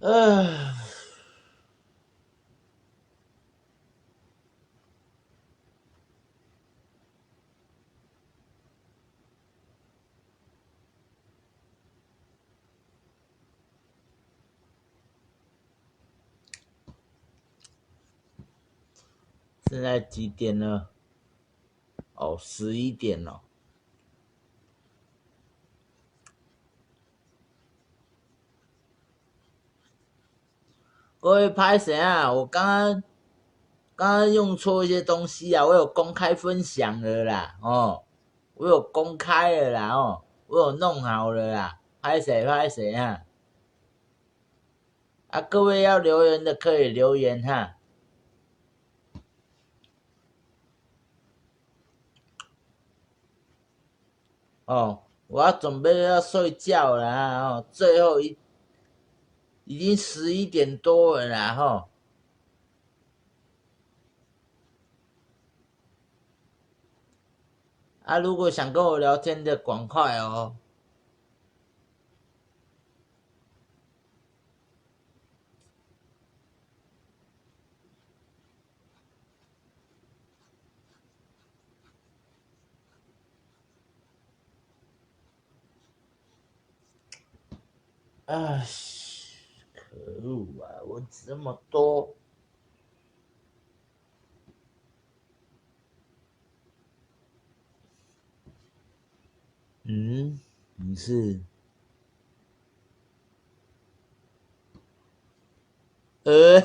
呃，现在几点了？哦，11点了。各位拍谁啊？我刚刚用错一些东西啊，我有公开分享了啦，哦，我有公开了啦，哦，我有弄好了啦，拍谁啊？啊，各位要留言的可以留言哈。哦，我要准备要睡觉了啊，哦，已经11点多了啦，吼。啊，如果想跟我聊天的，赶快哦。唉，可恶啊！我这么多，你是呃，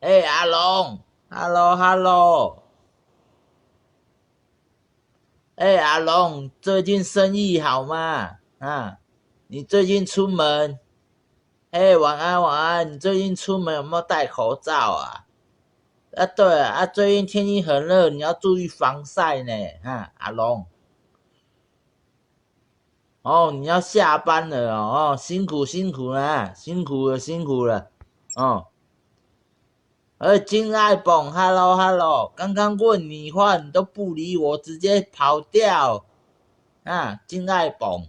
阿龙，Hello，阿龙，最近生意好吗？啊，你最近出门？晚安晚安，你最近出门有没有戴口罩啊？啊，对了啊，最近天气很热，你要注意防晒呢。阿龙，哦，你要下班了辛苦辛苦了，辛苦了辛苦了，哦。金爱蹦，Hello Hello，刚刚问你话你都不理我，直接跑掉啊！金爱蹦，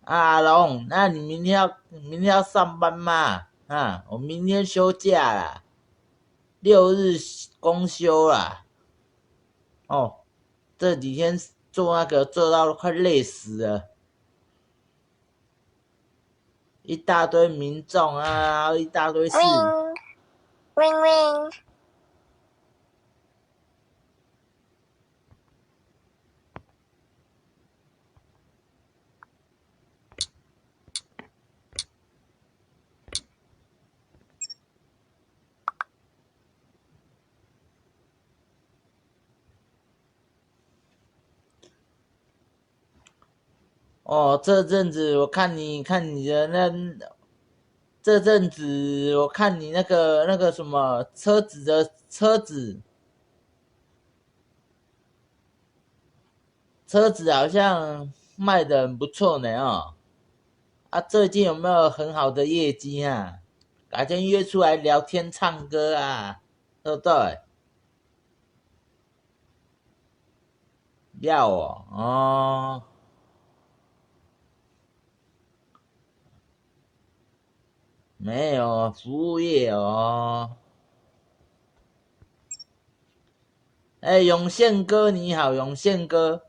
阿龙，那你明天要上班吗？我明天休假啦，6日公休啦。哦，这几天做那个做到快累死了，一大堆民众啊，一大堆事。Ring, ring, ring。哦，这阵子我看你的这阵子我看你那个什么车子好像卖的很不错呢哦。啊，最近有没有很好的业绩啊？改天约出来聊天唱歌啊，对不对？要哦，没有服务业哦。永宪哥你好，永宪哥，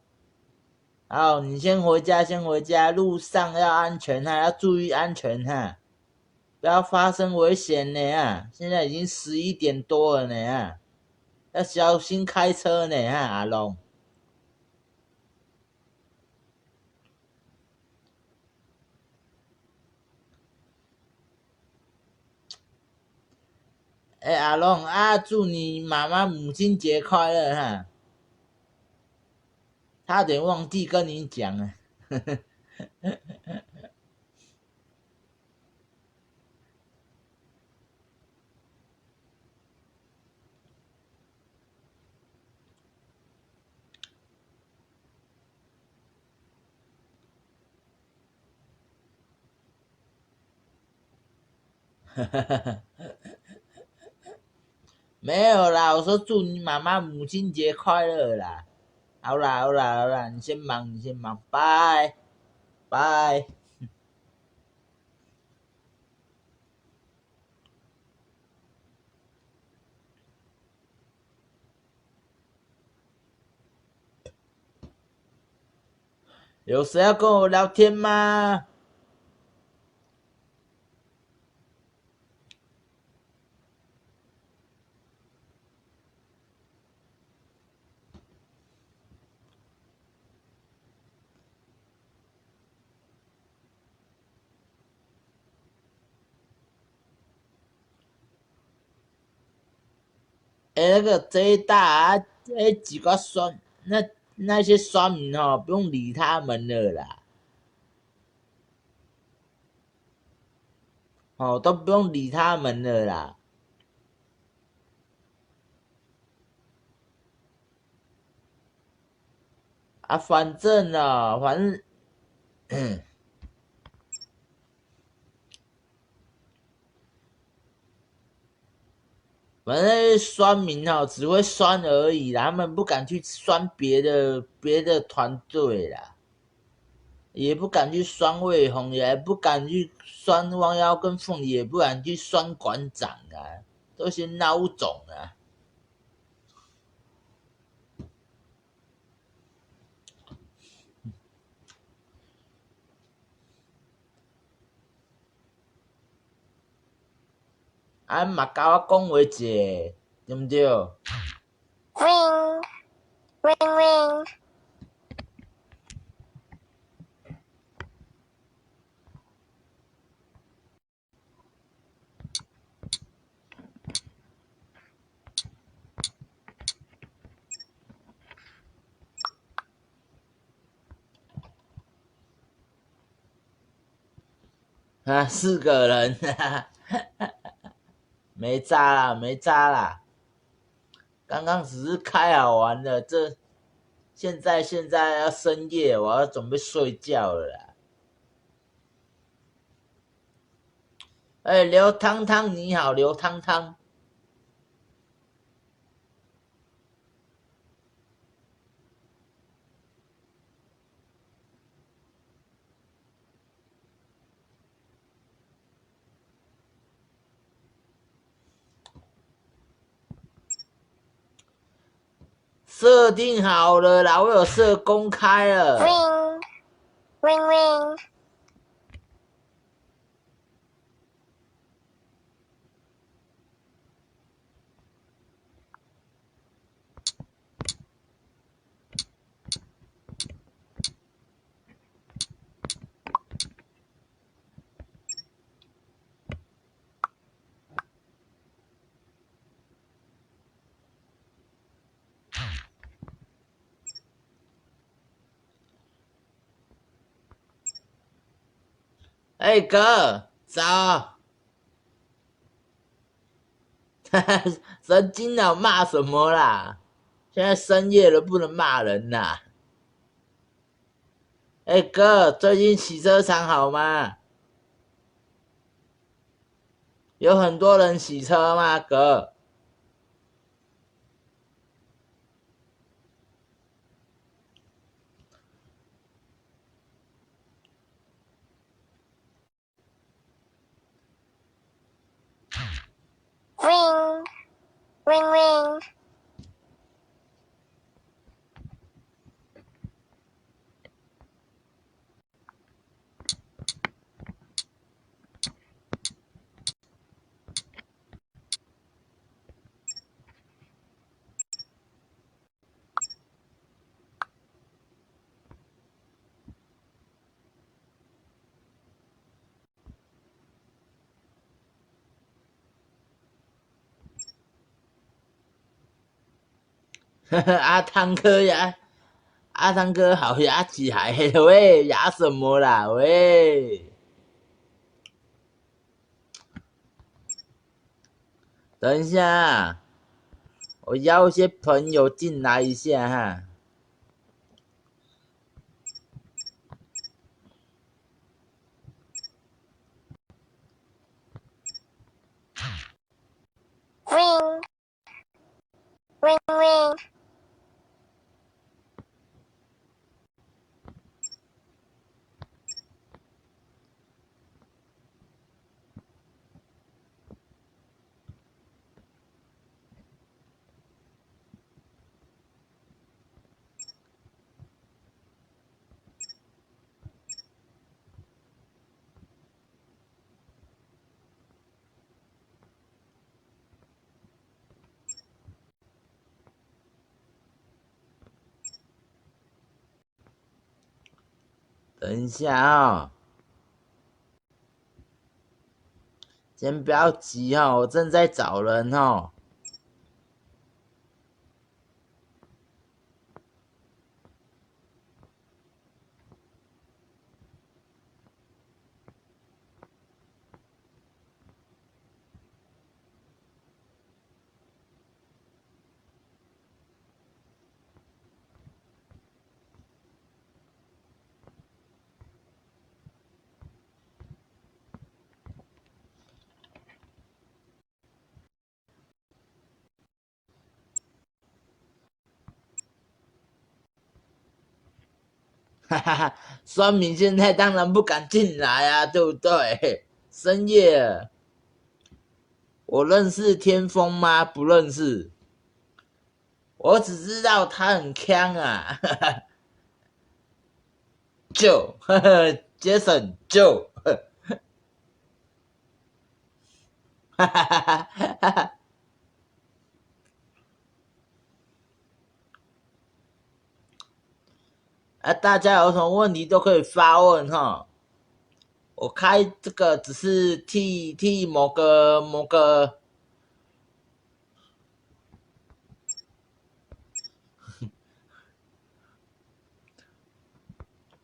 好，你先回家，路上要安全哈，要注意安全哈，不要发生危险呢现在已经11点多了呢要小心开车呢阿龙。阿龙祝你妈妈母亲节快乐哈，差点忘记跟你讲了。没有啦，我说祝你妈妈母亲节快乐啦。好啦好啦好啦，你先忙你先忙，拜拜。有谁要跟我聊天吗？那个 J 大啊，几个酸，那些酸民哦，不用理他们了啦，哦，都不用理他们了啦。啊，反正哦，反正反正酸民哦，只会酸而已啦，他们不敢去酸别的团队啦，也不敢去酸魏红，也不敢去酸汪妖跟凤梨，也不敢去酸馆长啊，都是孬种啊。啊嘛甲我讲话者，对毋对？Ring, ring, ring. 啊，4个人，没渣啦，没渣啦，刚刚只是开好玩的，现在要深夜，我要准备睡觉了啦。刘汤汤你好，刘汤汤。设定好了啦，我有设公开了。Ring, ring, ring. 哥，早。神经脑骂什么啦？现在深夜了，不能骂人呐。哥，最近洗车场好吗？有很多人洗车吗，哥？Ring, ring, ring. 阿汤哥呀，阿汤哥好牙起来了喂，牙什么啦喂？等一下，我邀一些朋友进来一下哈。Ring, 等一下哦，先不要急哦，我正在找人哦。哈哈哈，酸民现在当然不敢进来啊，对不对？深夜了，我认识天风吗？不认识，我只知道他很强啊。救，呵呵，杰森救，哈哈哈哈哈哈。啊，大家有什么问题都可以发问哈。我开这个只是替某个，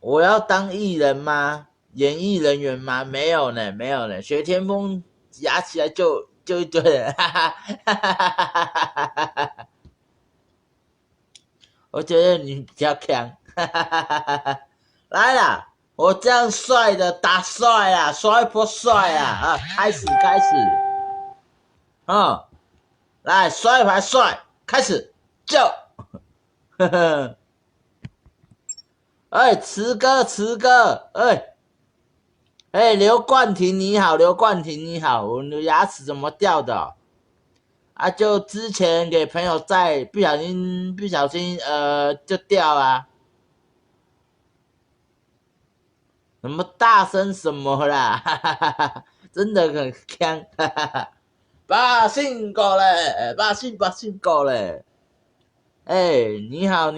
我要当艺人吗？演艺人员吗？没有呢，没有呢。学天风压起来就一堆人，哈哈哈哈哈哈哈哈。我觉得你比较强，哈哈哈哈哈。来啦，我这样帅的打帅啊，刷一波帅啊！啊，开始，来刷一排帅，开始就，呵呵。哎，池哥，刘冠廷你好，刘冠廷你好，我的牙齿怎么掉的哦？啊，就之前给朋友在不小心就掉啊，什么大声什么啦，哈哈哈哈，真的很强，哈哈哈，八信狗嘞，八信狗嘞，你好，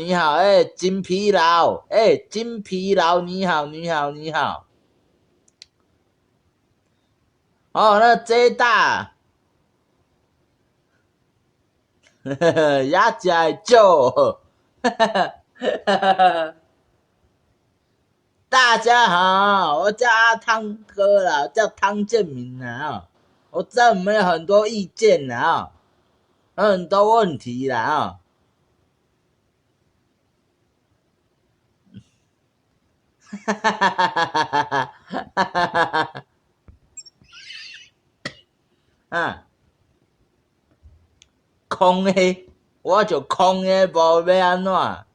金疲劳，金疲劳，你好，哦，那 J 大。牙起来就，大家好，我叫阿汤哥啦，叫汤建明啦，我知道你们有很多意见啦，有很多问题啦，哈哈哈哈哈哈，啊，空的，我就空的，无要安怎？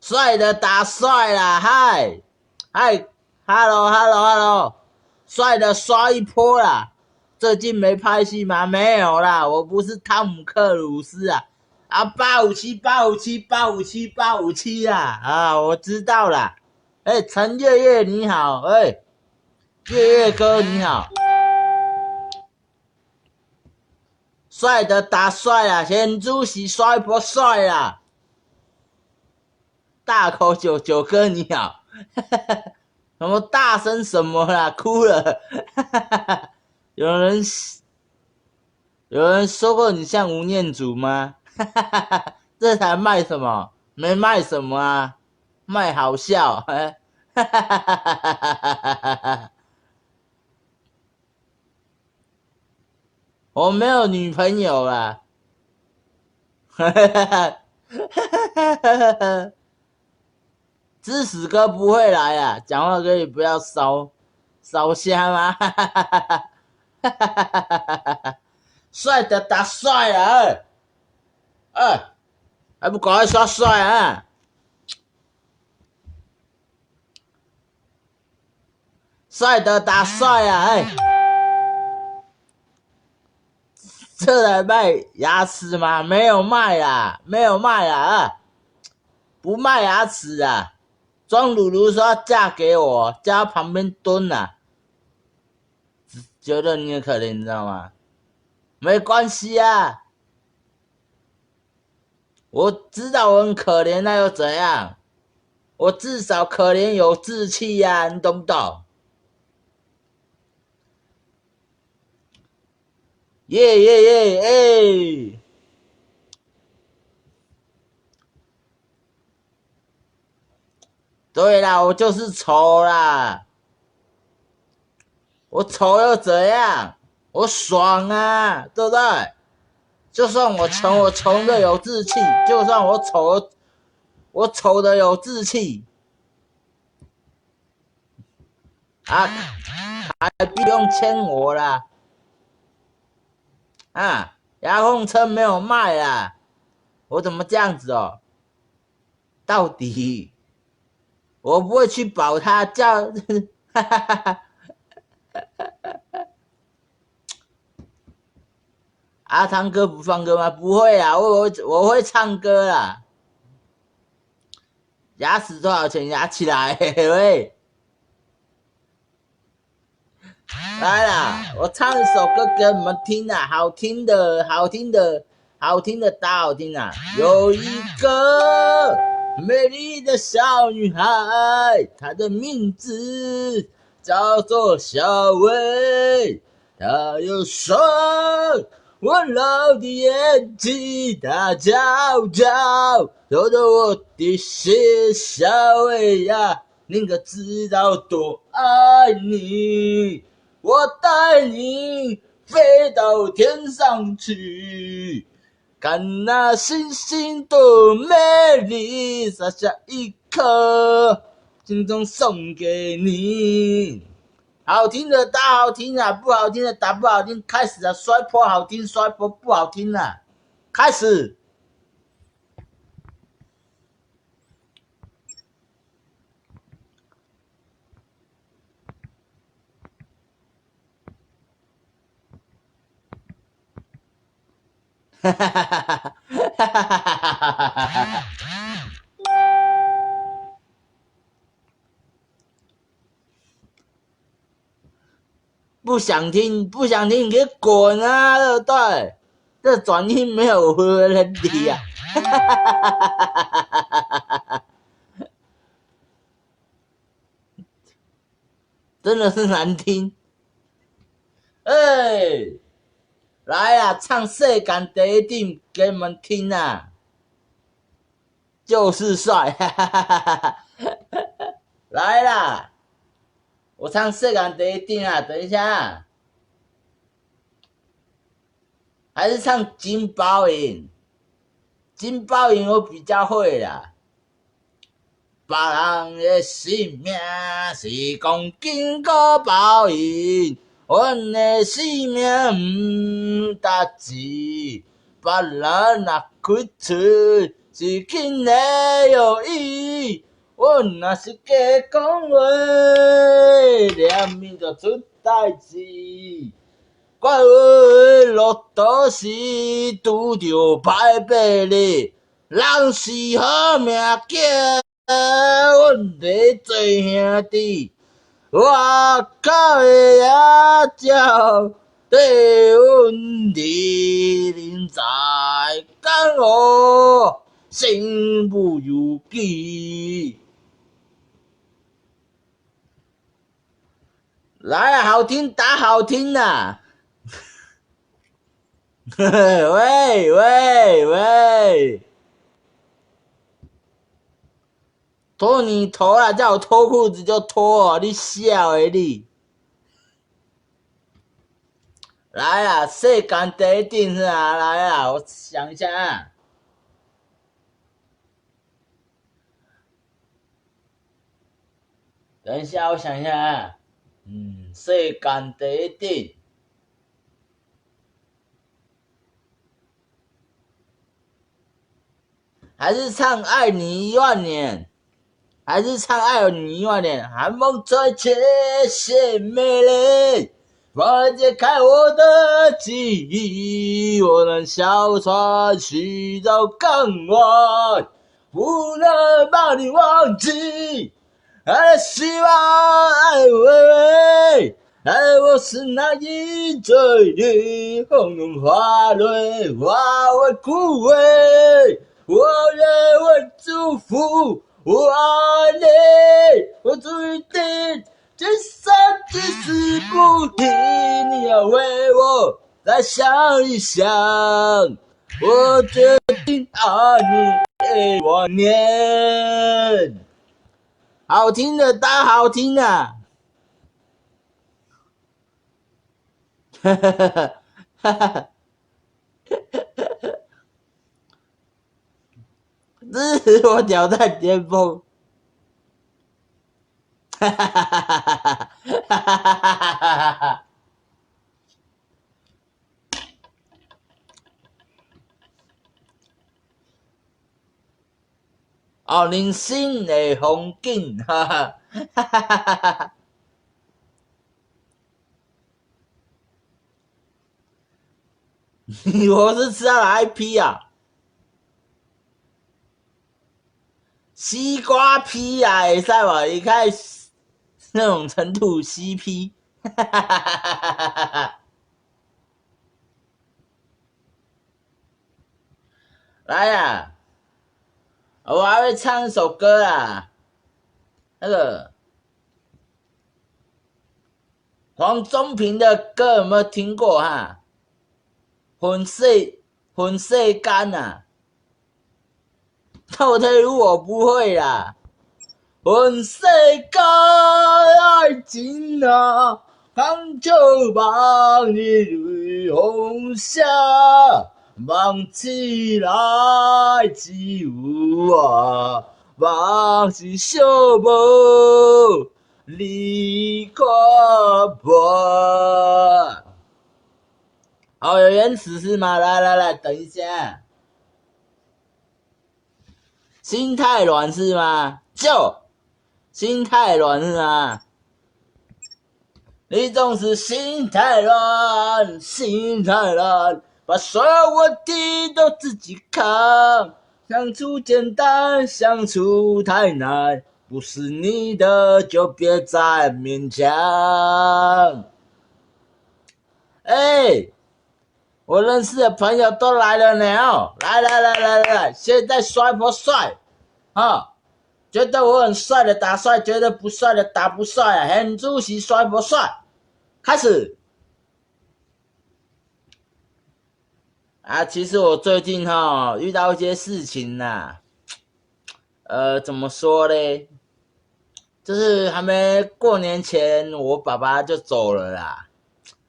帅的打帅啦，嗨，hello，帅的刷一波啦！最近没拍戏吗？没有啦，我不是汤姆克鲁斯啊！啊，857，857，857，857啊！我知道啦。陈月月你好，月月哥你好，帅的打帅啊！咸猪喜刷一波帅啊！大口九哥你好，什么大声什么啦？哭了，有人说过你像吴念祖吗？这台卖什么？没卖什么啊，卖好笑。我没有女朋友啦。知死哥不会来啊，讲话可以不要烧香吗？帅的打帅啊！还不赶快刷帅啊！帅的打帅啊！这来卖牙齿吗？没有卖啦，没有卖啦，不卖牙齿啊！庄鲁鲁说要嫁给我，叫他旁边蹲啊，觉得你很可怜，你知道吗？没关系啊，我知道我很可怜，那又怎样？我至少可怜有志气呀、你懂不懂？耶耶耶！哎，对啦，我就是丑啦，我丑又怎样？我爽啊，对不对？就算我穷，我穷的有志气；就算我丑，我丑的有志气啊，还不用签我啦啊！遥控车没有卖啦，我怎么这样子哦？到底我不会去保他，叫哈哈哈哈。阿汤哥不放歌吗？不会啦，我会唱歌啦。牙齿多少钱？牙起来，嘿嘿喂！来啦，我唱一首歌给你们听啊，好听的，好听的，好听的，大好听啊！有一个美丽的小女孩，她的名字叫做小薇，她有双温柔的眼睛，她悄悄逗着我的心，小薇呀，你可知道多爱你？我带你飞到天上去，看那星星多美丽，撒下一颗，心中送给你。好听的打好听啊，不好听的打不好听。开始了，摔坡好听，摔坡不好听啊。开始。哈哈哈哈哈！哈哈哈哈哈！不想听，不想听，你给滚啊！对不对？这转音没有人理啊！哈哈哈哈哈哈！真的是难听。哎，来啊，唱世界第一定给你们听啊！就是帅，哈哈哈哈哈！来啦，我唱世界第一定啊！等一下啊，还是唱金包银。金包银我比较会啦。别人的性命是讲金箍包银，阮的性命唔值钱。别人若开嘴是轻的有意，阮若是假讲话，连面就出代志。怪我落倒时拄着歹百日，人是好命囝。阮在做兄弟，我靠的野鸟对阮弟，人在江湖身不由己。来啊，好听打好听呐！喂喂喂！脱你头啦！叫我脱裤子就脱哦！你笑诶你！来啊，世界第一定是啊！来啊，我想一下啊。等一下，我想一下啊。世界第一定还是唱《爱你一万年》。还是唱《爱你一万年》，寒风吹起些美丽，风解开我的记忆，我能小船去到港湾，不能把你忘记。爱希望爱喂，爱我是那一醉的红红花蕊，花会枯萎。我也会祝福。我爱你，我注定今生只是不停。你要为我再想一想，我决定爱你1万年。好听的，大好听啊！哈哈哈哈哈哈！这是我挑战巅峰！哈哈哈哈哈哈！哈哈哈哈哈哈！哦，人生的风景，哈哈哈哈哈哈！我是吃到哪一批啊？西瓜批啊，会使嘛？你看那种程度西批，哈哈哈哈哈哈！来呀，我还会唱一首歌啊，那个黄宗平的歌有没有听过哈？粉世间啊，倒退路我不会啦。粉世间爱情啊，放就放你泪红霞，望起来只有我，望是小无你看破。好，有原词是吗？来，等一下。心太软是吗？心太软是吗？你总是心太软，把所有问题都自己扛。相处简单，相处太难，不是你的就别再勉强。哎，我认识的朋友都来了呢哦，来，现在帅不帅？啊，觉得我很帅的打帅，觉得不帅的打不帅啊。很主席帅不帅？开始啊！其实我最近遇到一些事情啦，怎么说嘞？就是还没过年前，我爸爸就走了啦。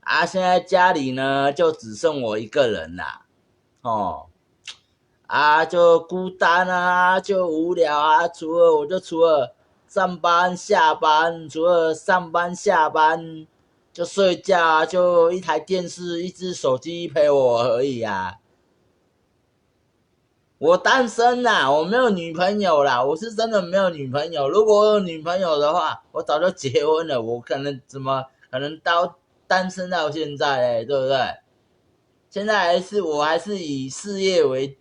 啊，现在家里呢就只剩我一个人啦。哦，啊，就孤单啊，就无聊啊。除了上班下班，除了上班下班就睡觉啊，就一台电视、一只手机陪我而已啊。我单身啦，我没有女朋友啦，我是真的没有女朋友。如果我有女朋友的话，我早就结婚了。我可能到单身到现在嘞，对不对？现在我还是以事业为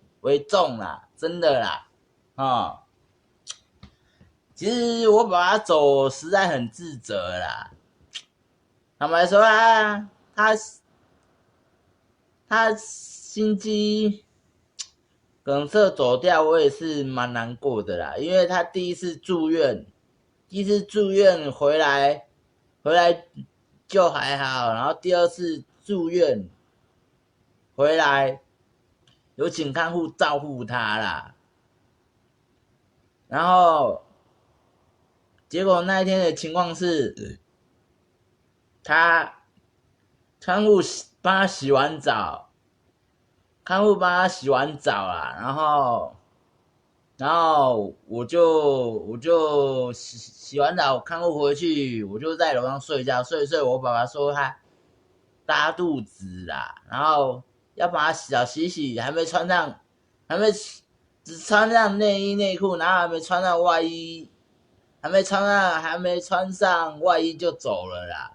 重啦，真的啦，哦。其实我爸爸走实在很自责啦。坦白说啊，他心机梗塞走掉，我也是蛮难过的啦。因为他第一次住院回来就还好，然后第二次住院回来有请看护照顾他啦。然后结果那一天的情况是，他看护帮他洗完澡，啦，然后我就洗完澡，看护回去，我就在楼上睡觉，睡一睡。我爸爸说他拉肚子啦，然后要把他洗，还没只穿上内衣内裤，然后还没穿上外衣，还没穿上外衣就走了啦。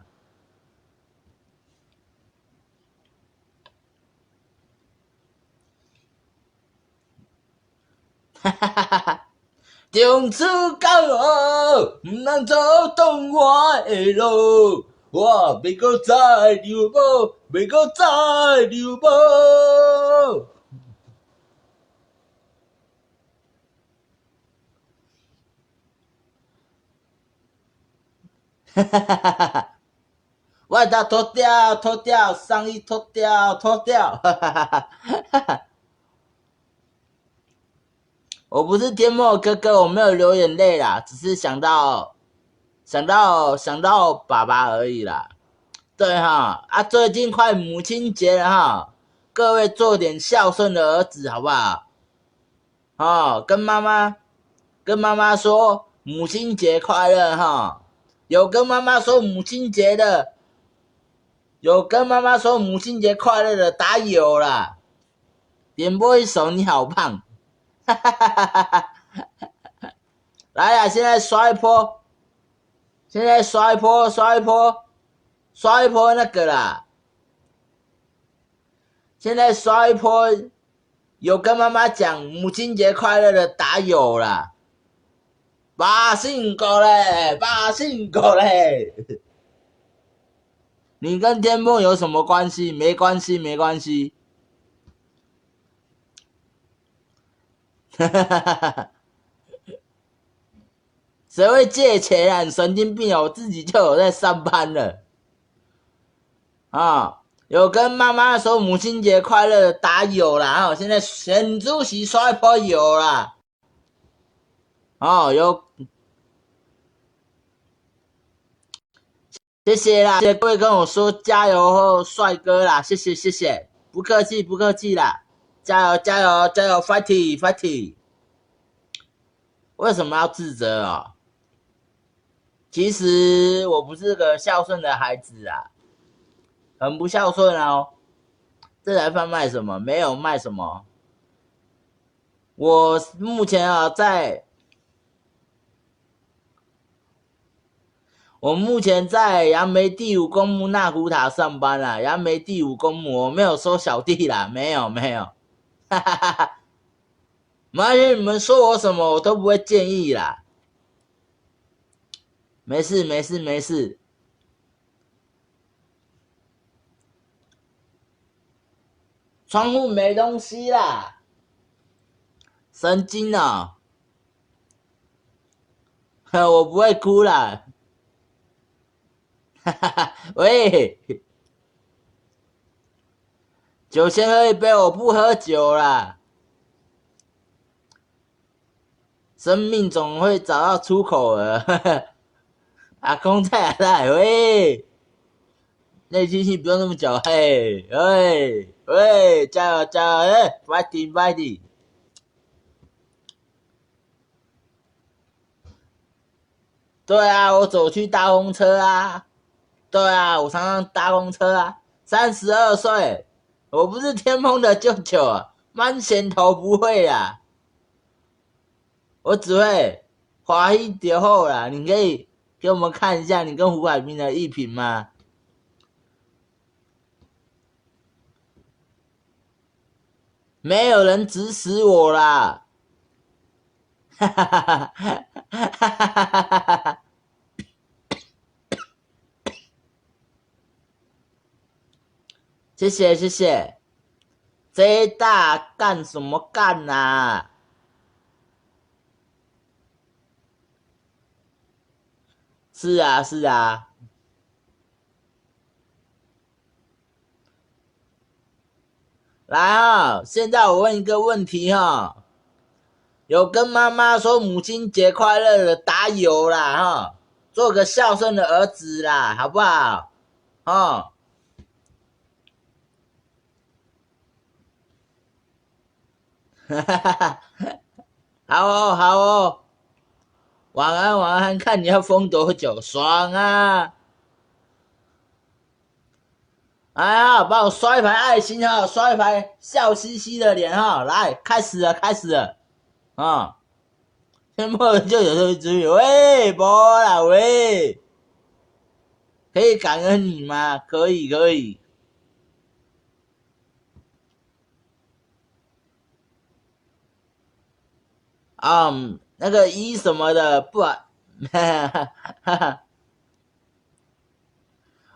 哈哈哈哈！从此到后，不能走同我的路，我袂搁再流无，袂搁再流无。外套脱掉，脱掉，上衣脱掉，脱掉。我不是天墨哥哥，我没有流眼泪啦，只是想到爸爸而已啦。对哈，啊，最近快母亲节了哈，各位做点孝顺的儿子好不好？哦，跟妈妈说母亲节快乐哈。有跟妈妈说母亲节的，快乐的打有啦。点播一首你好胖，哈哈哈哈哈哈。来呀，现在刷一波，那个啦。现在刷一波，有跟妈妈讲母亲节快乐的打有啦。八信狗嘞，你跟天梦有什么关系？没关系。谁会借钱啊？你神经病哦！我自己就有在上班了。啊，有跟妈妈说母亲节快乐的打有啦。哦，现在选主席刷一波有啦。哦，有。谢谢啦，谢谢各位跟我说加油哦，帅哥啦，谢谢，不客气啦，加油，fighting！为什么要自责哦？其实我不是个孝顺的孩子啊，很不孝顺哦。这台贩卖什么？没有卖什么。我目前啊，在杨梅第5公墓纳古塔上班啦。杨梅第5公墓，我没有收小弟啦，没有，哈哈哈哈。而且你们说我什么，我都不会建议啦。没事。窗户没东西啦，神经哦。我不会哭啦。哈哈哈，喂，酒先喝一杯，我不喝酒啦。生命总会找到出口的。阿公在，喂，内心戏不用那么久，嘿，喂，加油，fighting！对啊，我走去搭公车啊。对啊，我常常搭公车啊。32岁，我不是天蓬的舅舅啊，满线头不会啊，我只会华裔就好啦。你可以给我们看一下你跟胡海滨的艺评吗？没有人指使我啦。哈哈哈哈哈哈哈！谢谢。这大干什么干啊？是啊。来啊，现在我问一个问题哈，有跟妈妈说母亲节快乐的打有啦哈，做个孝顺的儿子啦，好不好？哦，哈哈哈，好哦，晚安，看你要疯多久，爽啊！哎呀，帮我刷一排爱心哈，刷一排笑嘻嘻的脸哈，来，开始了啊！天末就有时候只有喂，波啦喂，可以感恩你吗？可以。那个一什么的不啊，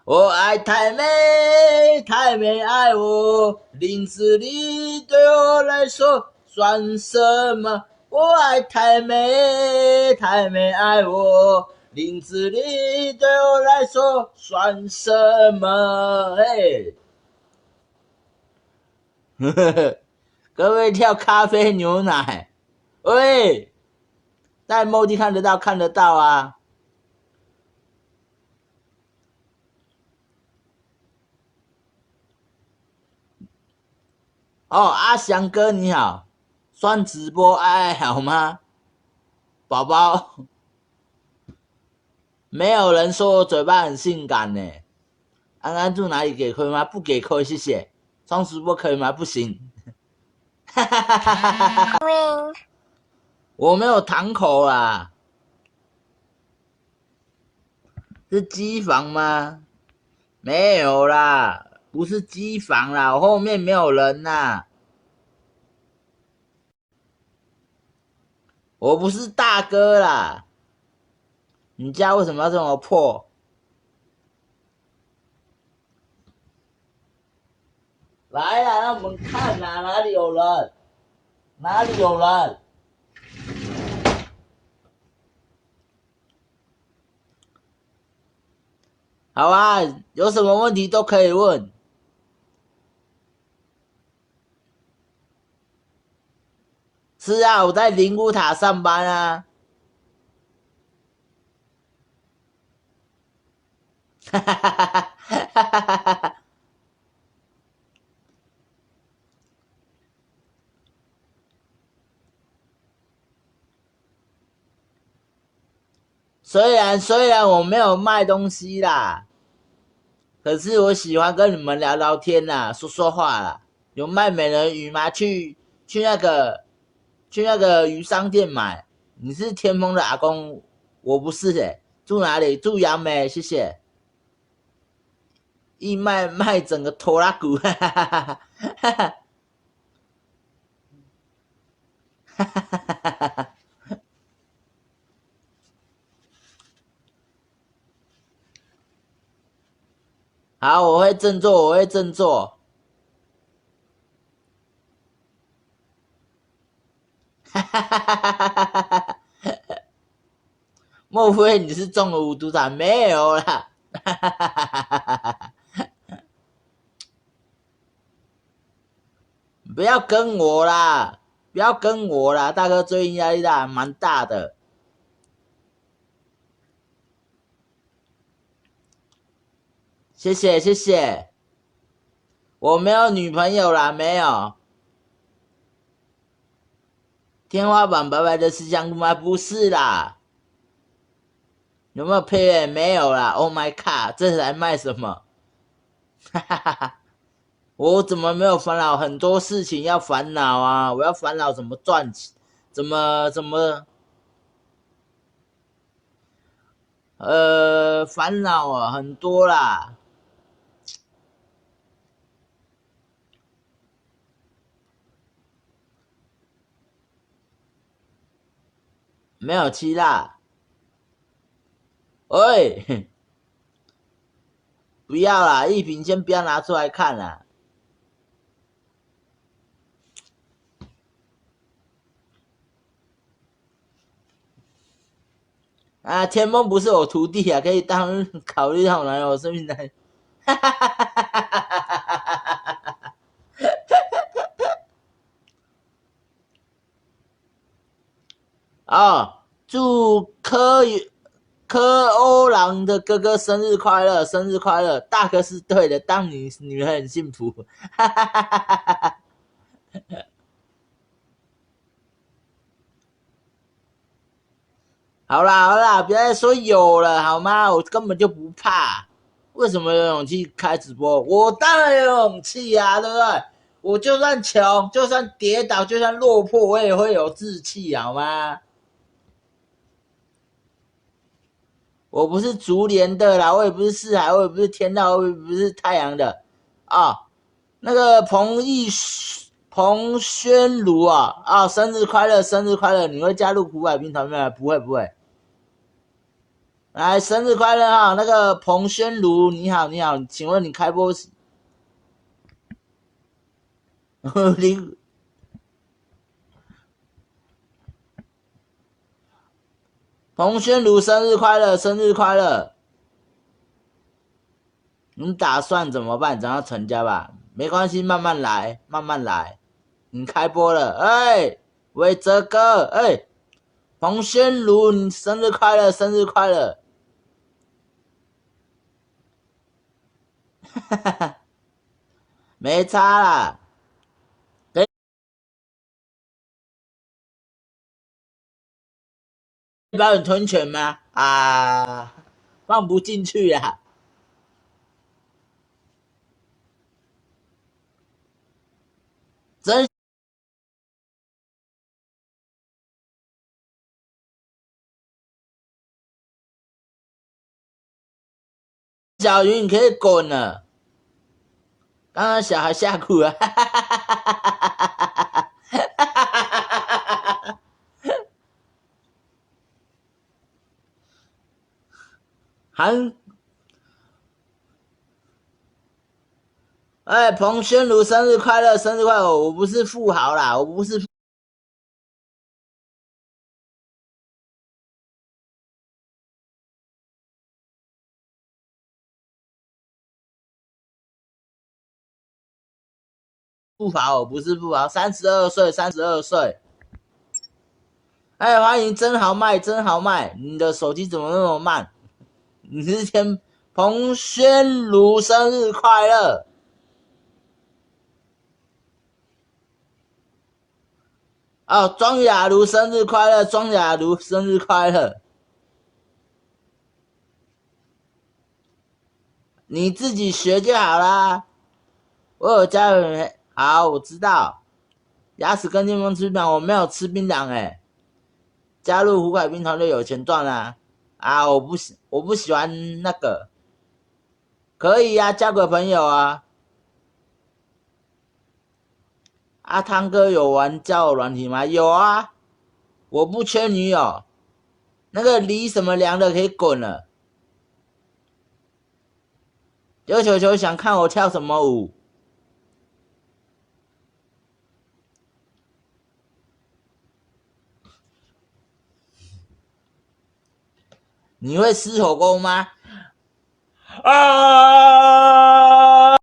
我爱太美，太美爱我，林志玲对我来说算什么？我爱太美，太美爱我，林志玲对我来说算什么？嘿，各位跳咖啡牛奶，喂，在 MOD 看得到看得到啊。哦，阿翔哥你好，算直播爱好吗？宝宝，没有人说我嘴巴很性感呢。安安住哪里给亏吗？不给亏，谢谢。双直播可以吗？不行。ring 我没有堂口啦，是机房吗？没有啦，不是机房啦，我后面没有人啦。我不是大哥啦，你家为什么要这么破？来啦，让我们看啦，哪里有人？哪里有人？好啊，有什么问题都可以问。是啊，我在灵谷塔上班啊。哈哈哈哈哈哈！虽然我没有卖东西啦，可是我喜欢跟你们聊聊天啦，说说话啦。有卖美人鱼吗？去那个鱼商店买。你是天丰的阿公，我不是住哪里？住杨梅，谢谢。义卖整个拖拉骨，哈哈哈哈哈哈哈哈哈哈！好，我会振作，我会振作。哈哈哈哈哈哈！莫非你是中了五毒伞？没有啦，哈哈哈哈哈哈！不要跟我啦，不要跟我啦，大哥最近压力大，蛮大的。谢谢谢谢，我没有女朋友啦，没有。天花板白白的是香菇吗？不是啦。有没有配乐？没有啦。Oh my god，这是来卖什么？哈哈哈哈！我怎么没有烦恼？很多事情要烦恼啊！我要烦恼怎么赚钱，怎么烦恼啊，很多啦。没有七啦。喂，不要啦，一瓶先不要拿出来看啦。啊，天梦不是我徒弟啊，可以考虑让我男友生命来。哈哈哈哈哈哈！哦，祝柯欧郎的哥哥生日快乐，生日快乐！大哥是对的，当你女儿很幸福。哈哈哈哈哈哈！好啦好啦，不要再说有了好吗？我根本就不怕。为什么有勇气开直播？我当然有勇气啊，对不对？我就算穷，就算跌倒，就算落魄，我也会有志气，好吗？我不是竹联的啦，我也不是四海，我也不是天道，我也不是太阳的啊。那个彭宣如啊，生日快乐，生日快乐！你会加入苦海兵团吗？不会不会。来，生日快乐啊！那个彭宣如，你好你好，请问你开播你彭宣如生日快乐，生日快乐！你打算怎么办？想要成家吧？没关系，慢慢来，慢慢来。你开播了，哎，伟哲哥，哎，彭宣如，你生日快乐，生日快乐！哈哈哈，没差啦。表演吞拳吗？啊，放不进去啊！真小鱼，你可以滚了。刚刚小孩吓哭了，哈哈哈哈哈哈哈哈哈！韩，哎，彭宣如生日快乐，生日快乐！我不是富豪啦，我不是富豪，我不是富豪，32岁，32岁。哎，欢迎真豪迈，真豪迈！你的手机怎么那么慢？你是天彭宣如生日快乐！哦，庄雅茹生日快乐，庄雅茹生日快乐！你自己学就好啦。我有家人，好，我知道。牙齿跟柠檬吃槟榔，我没有吃槟榔哎。加入胡海滨团队有钱赚啦！啊，我不喜欢那个。可以呀、交个朋友啊。阿汤哥有玩交友软体吗？有啊，我不缺女友。那个李什么凉的可以滚了。有球球想看我跳什么舞？你会吃火锅吗？啊！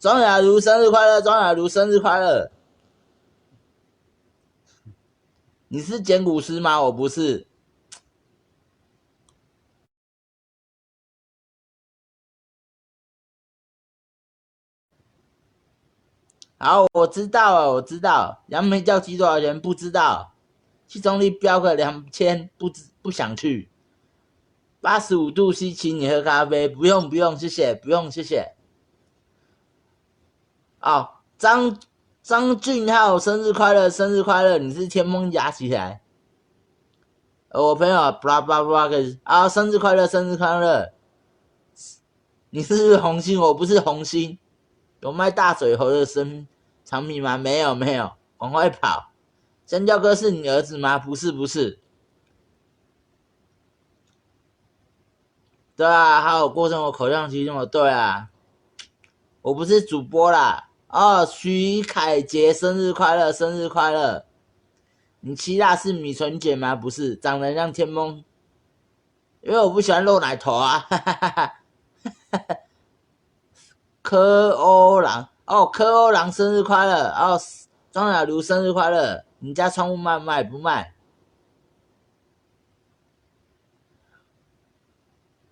庄雅茹生日快乐！庄雅茹生日快乐！你是捡骨师吗？我不是。好，我知道了，我知道。杨梅叫鸡多少钱？不知道。去中立标个2000，不想去。85度 C，请你喝咖啡。不用不用，谢谢，不用谢谢。哦，张俊浩生日快乐，生日快乐！你是天崩压起来。我朋友blah blah blah 啊，生日快乐，生日快乐！你是不是红心？我不是红心。有卖大嘴猴的产品吗？没有没有，赶快跑！香蕉哥是你儿子吗？不是不是。对啊，还有过生活口腔期这么对啊。我不是主播啦。哦，徐凯杰生日快乐，生日快乐！你希腊是米纯姐吗？不是，长得像天崩。因为我不喜欢露奶头啊。哈哈哈哈。柯欧郎，哦，柯欧郎生日快乐！哦，庄雅茹生日快乐！你家窗户卖不卖？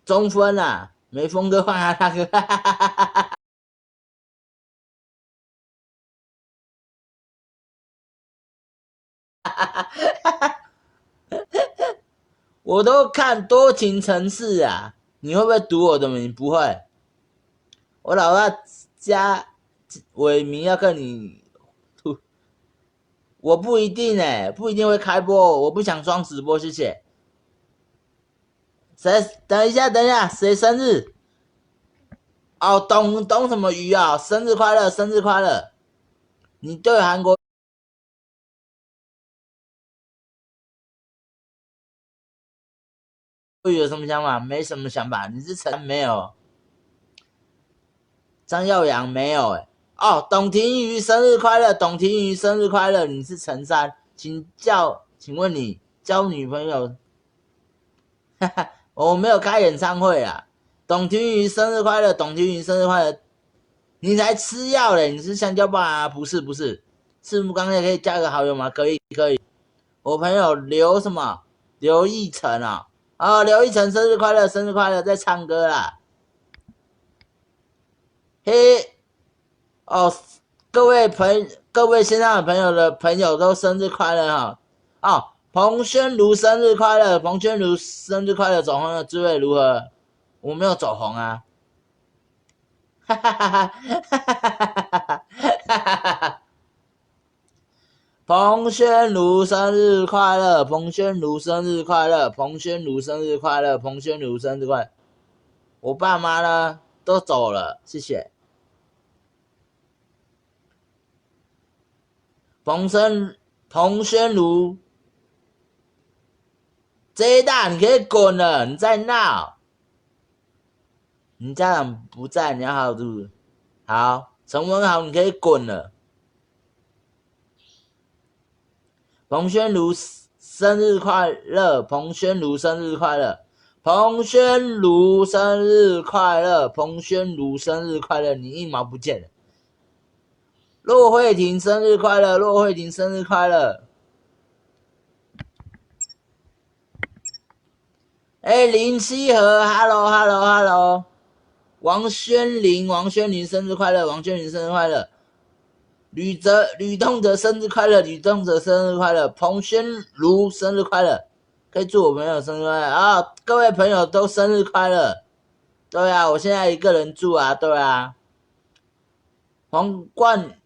中分啊，没峰哥换他大哥。哈哈哈哈哈哈！我都看多情城市啊，你会不会读我的名？不会。我老大加伟明要跟你，我不一定不一定会开播，我不想装直播，谢谢。谁？等一下，等一下，谁生日？哦，懂什么鱼啊？生日快乐，生日快乐！你对韩国有什么想法？没什么想法。你是陈没有？张耀扬没有哦，董庭瑜生日快乐，董庭瑜生日快乐。你是陈三，请问你交女朋友？哈哈，我没有开演唱会啊。董庭瑜生日快乐，董庭瑜生日快乐。你才吃药嘞！你是香蕉棒啊？不是，赤木刚才可以加个好友吗？可以。我朋友刘什么？刘奕成啊！哦，刘奕成生日快乐，生日快乐，在唱歌啦。嘿，哦，各位线上的朋友都生日快乐哈！哦，彭宣如生日快乐，彭宣如生日快乐，走红的滋味如何？我没有走红啊！哈哈哈哈哈哈哈哈！彭宣如生日快乐，彭宣如生日快乐，彭宣如生日快乐，彭宣如生日快乐。我爸妈呢都走了，谢谢。彭宣如，这大你可以滚了，你在闹。你家长不在，你要好好读。好，陈文豪你可以滚了。彭宣如生日快乐，彭宣如生日快乐，彭宣如生日快乐，彭宣如生日快乐，你一毛不见了。骆慧婷生日快乐，骆慧婷生日快乐。林希和 ，Hello。王轩林生日快乐，王轩林生日快乐。吕栋哲生日快乐，吕栋哲生日快乐。彭宣如生日快乐，可以祝我朋友生日快乐啊！各位朋友都生日快乐。对啊，我现在一个人住啊，对啊。皇冠，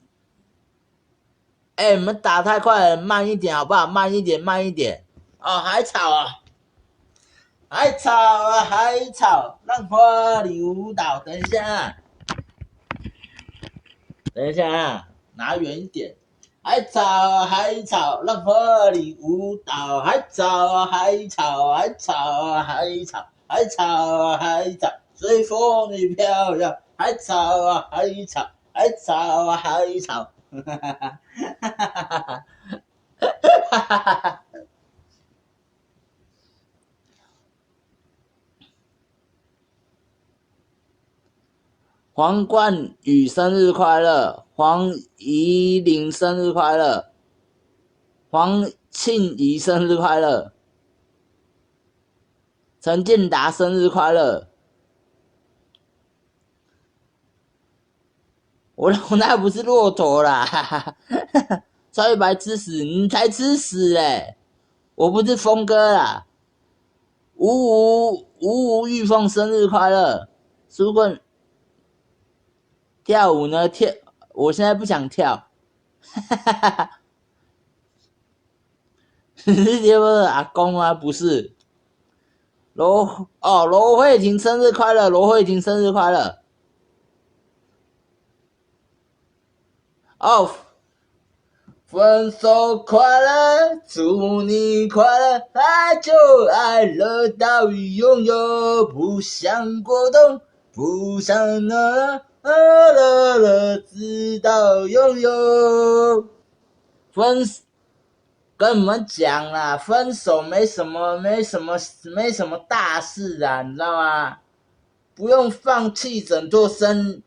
你们打太快了，慢一点好不好？慢一点。哦，还吵啊！还吵，让花里舞蹈。等一下啊，拿远一点。还吵，让花里舞蹈。还吵，随风里飘摇。还吵，哈哈。黄冠宇生日快乐，黄怡玲生日快乐，黄庆怡生日快乐，陈建达生日快乐。我那不是骆驼啦，哈哈，超一白吃屎，你才吃屎嘞！我不是峰哥啦。吴玉凤生日快乐，书棍跳舞呢？我现在不想跳。哈哈哈哈！你是结婚的阿公吗？不是。罗慧婷生日快乐，罗慧婷生日快乐。哦，分手快乐，祝你快乐，爱就爱了，到于拥有，不想过冬，不想乐，直到拥有。跟你们讲啦，分手没什么大事啊，你知道吗？不用放弃整座森，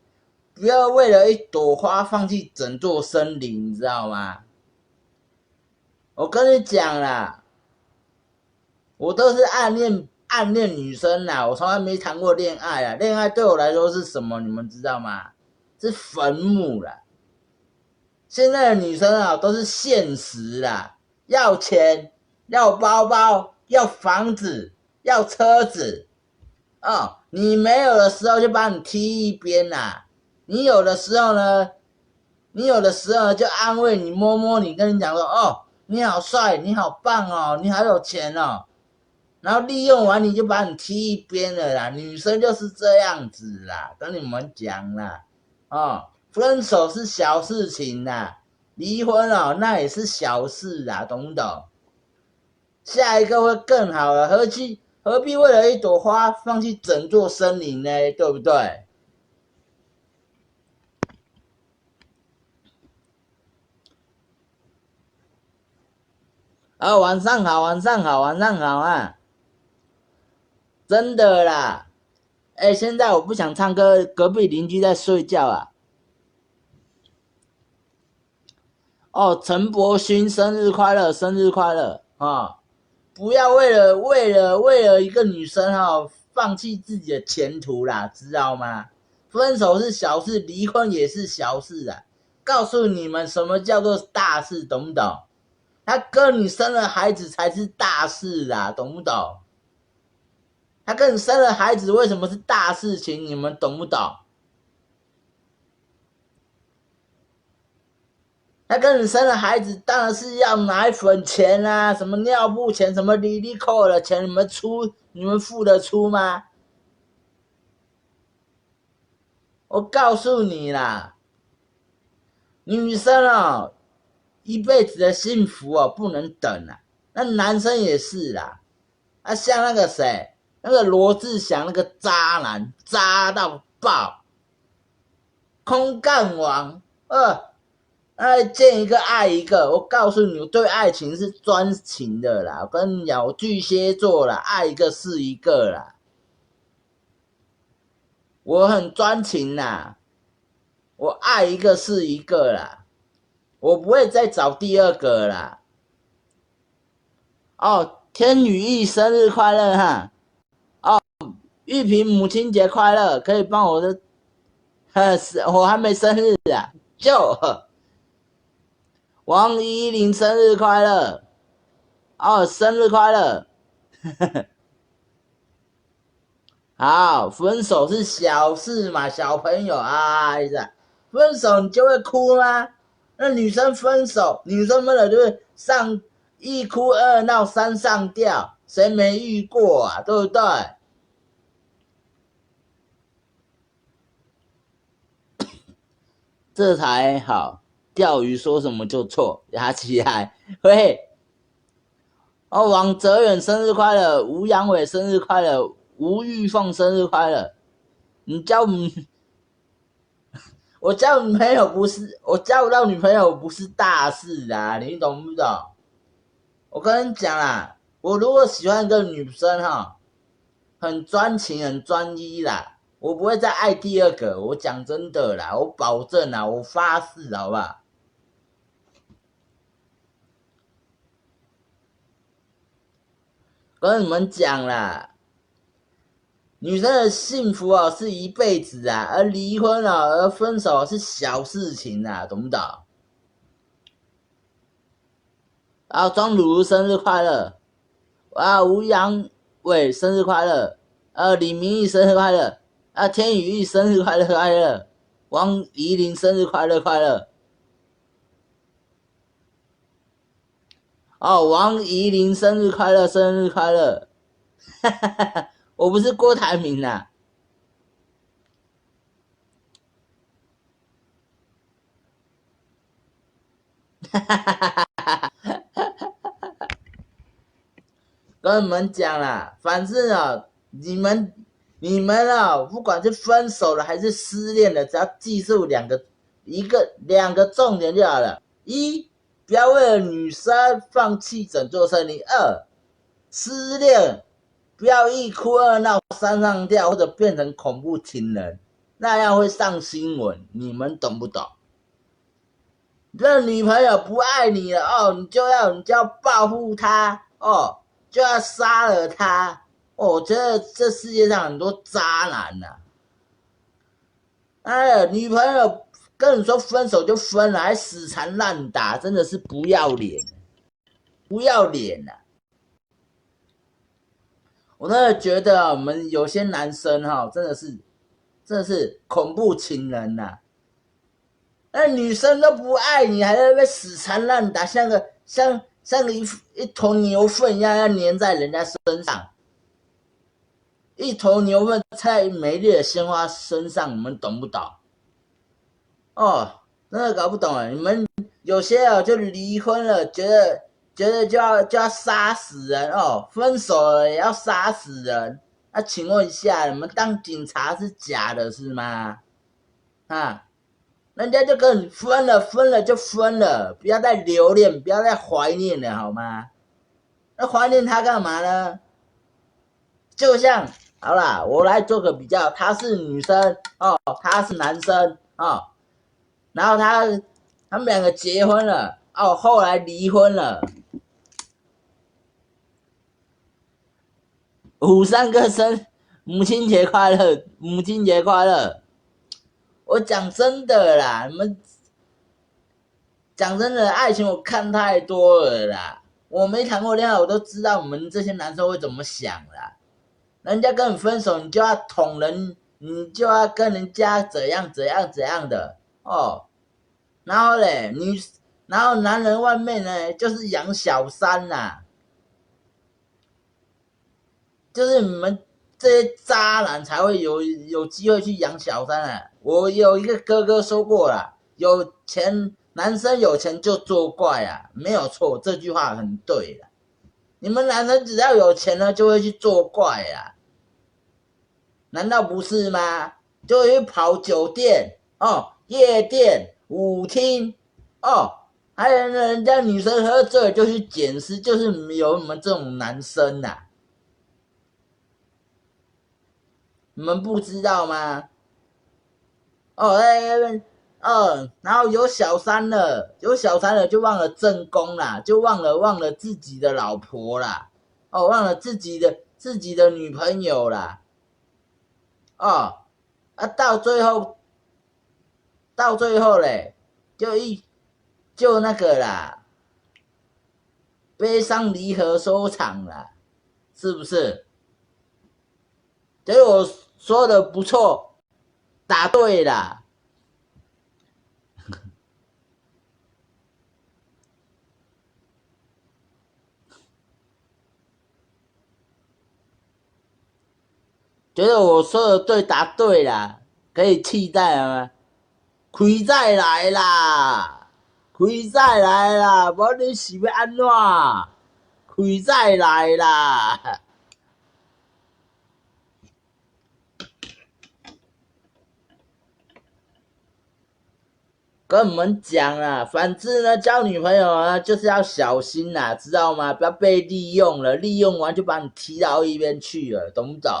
不要为了一朵花放弃整座森林，你知道吗？我跟你讲啦，我都是暗恋女生啦，我从来没谈过恋爱啦。恋爱对我来说是什么？你们知道吗？是坟墓啦。现在的女生啊，都是现实啦。要钱，要包包，要房子，要车子，你没有的时候就把你踢一边啦。你有的时候呢就安慰你，摸你，跟你讲说，你好帅，你好棒哦，你好有钱哦，然后利用完你就把你踢一边了啦。女生就是这样子啦，跟你们讲啦，分手是小事情啦。离婚那也是小事啦，懂不懂？下一个会更好了，何必为了一朵花放弃整座森林呢？对不对？晚上好，晚上好，晚上好啊！真的啦，现在我不想唱歌，隔壁邻居在睡觉啊。陈柏勋生日快乐，生日快乐啊！不要为了一个女生放弃自己的前途啦，知道吗？分手是小事，离婚也是小事啊！告诉你们什么叫做大事，懂不懂？他跟你生了孩子才是大事啦，懂不懂？他跟你生了孩子为什么是大事情？你们懂不懂？他跟你生了孩子，当然是要奶粉钱啊，什么尿布钱，什么哩哩扣的钱，你们付得出吗？我告诉你啦，女生一辈子的幸福不能等啊。那男生也是啦，像那个谁，那个罗志祥那个渣男，渣到爆，空干王，见一个爱一个。我告诉你，我对爱情是专情的啦。我跟你讲，我巨蟹座啦，爱一个是一个啦。我很专情啦，我爱一个是一个啦，我不会再找第二个啦。天宇毅生日快乐哈！玉萍母亲节快乐，可以帮我的，我还没生日啊，就王依林生日快乐，生日快乐。好，分手是小事嘛，小朋友啊，分手你就会哭吗？那女生分手，女生们就会一哭二闹三上吊，谁没遇过啊？对不对？这才好，钓鱼说什么就错，压起来。喂，王哲远生日快乐，吴阳伟生日快乐，吴玉凤生日快乐。我交女朋友不是，我交不到女朋友不是大事啊，你懂不懂？我跟你讲啦，我如果喜欢一个女生很专情很专一啦，我不会再爱第二个。我讲真的啦，我保证啦，我发誓，好不好？跟你们讲啦，女生的幸福是一辈子啊，而离婚而分手是小事情啊，懂不懂？庄鲁如生日快乐！吴阳伟生日快乐！李明义生日快乐！天宇毅生日快乐快乐！王怡玲生日快乐快乐！王怡玲生日快乐生日快乐！我不是郭台铭啦。跟你们讲啦，反正你们不管是分手了还是失恋了，只要记住两个重点就好了。一，不要为了女生放弃整座森林；二，失恋不要一哭二闹三上吊，或者变成恐怖情人，那样会上新闻。你们懂不懂？这女朋友不爱你了你就要报复她就要杀了她我觉得这世界上很多渣男女朋友跟你说分手就分了，还死缠烂打，真的是不要脸，不要脸我真的觉得我们有些男生真的是恐怖情人那女生都不爱你，还在那边死缠烂打，像个一头牛粪一样，要粘在人家身上。一头牛粪在美丽的鲜花身上，你们懂不懂？真的搞不懂你们有些就离婚了，觉得觉得就要杀死人哦，分手了也要杀死人。那请问一下，你们当警察是假的是吗？啊，人家就跟你分了就分了，不要再留恋，不要再怀念了好吗？那怀念他干嘛呢？就像好啦，我来做个比较，她是女生哦，他是男生哦，然后他们两个结婚了哦，后来离婚了。53个母亲节快乐，母亲节快乐。我讲真的啦，你们讲真的，爱情我看太多了啦。我没谈过恋爱，我都知道你们这些男生会怎么想啦。人家跟你分手，你就要捅人，你就要跟人家怎样的哦。然后嘞，然后男人外面呢，就是养小三啦。就是你们这些渣男才会有机会去养小三啊！我有一个哥哥说过啦，有钱男生有钱就作怪啊，没有错，这句话很对啦。你们男生只要有钱了，就会去作怪啊，难道不是吗？就会去跑酒店哦、夜店、舞厅哦，还有人家女生喝醉就去捡尸，就是有你们这种男生呐、你们不知道吗？哦，然后有小三了，就忘了正宫啦，就忘了自己的老婆啦，哦，忘了自己的女朋友啦，哦，啊，到最后嘞，就那个啦，悲伤离合收场啦，是不是？觉得我说的不错，答对啦。觉得我说的对，答对啦，可以期待了吗？开再来啦，开再来啦，无你是要安怎？开再来啦！跟你们讲啦，反之呢，交女朋友呢就是要小心啦，知道吗？不要被利用了，利用完就把你踢到一边去了，懂不懂？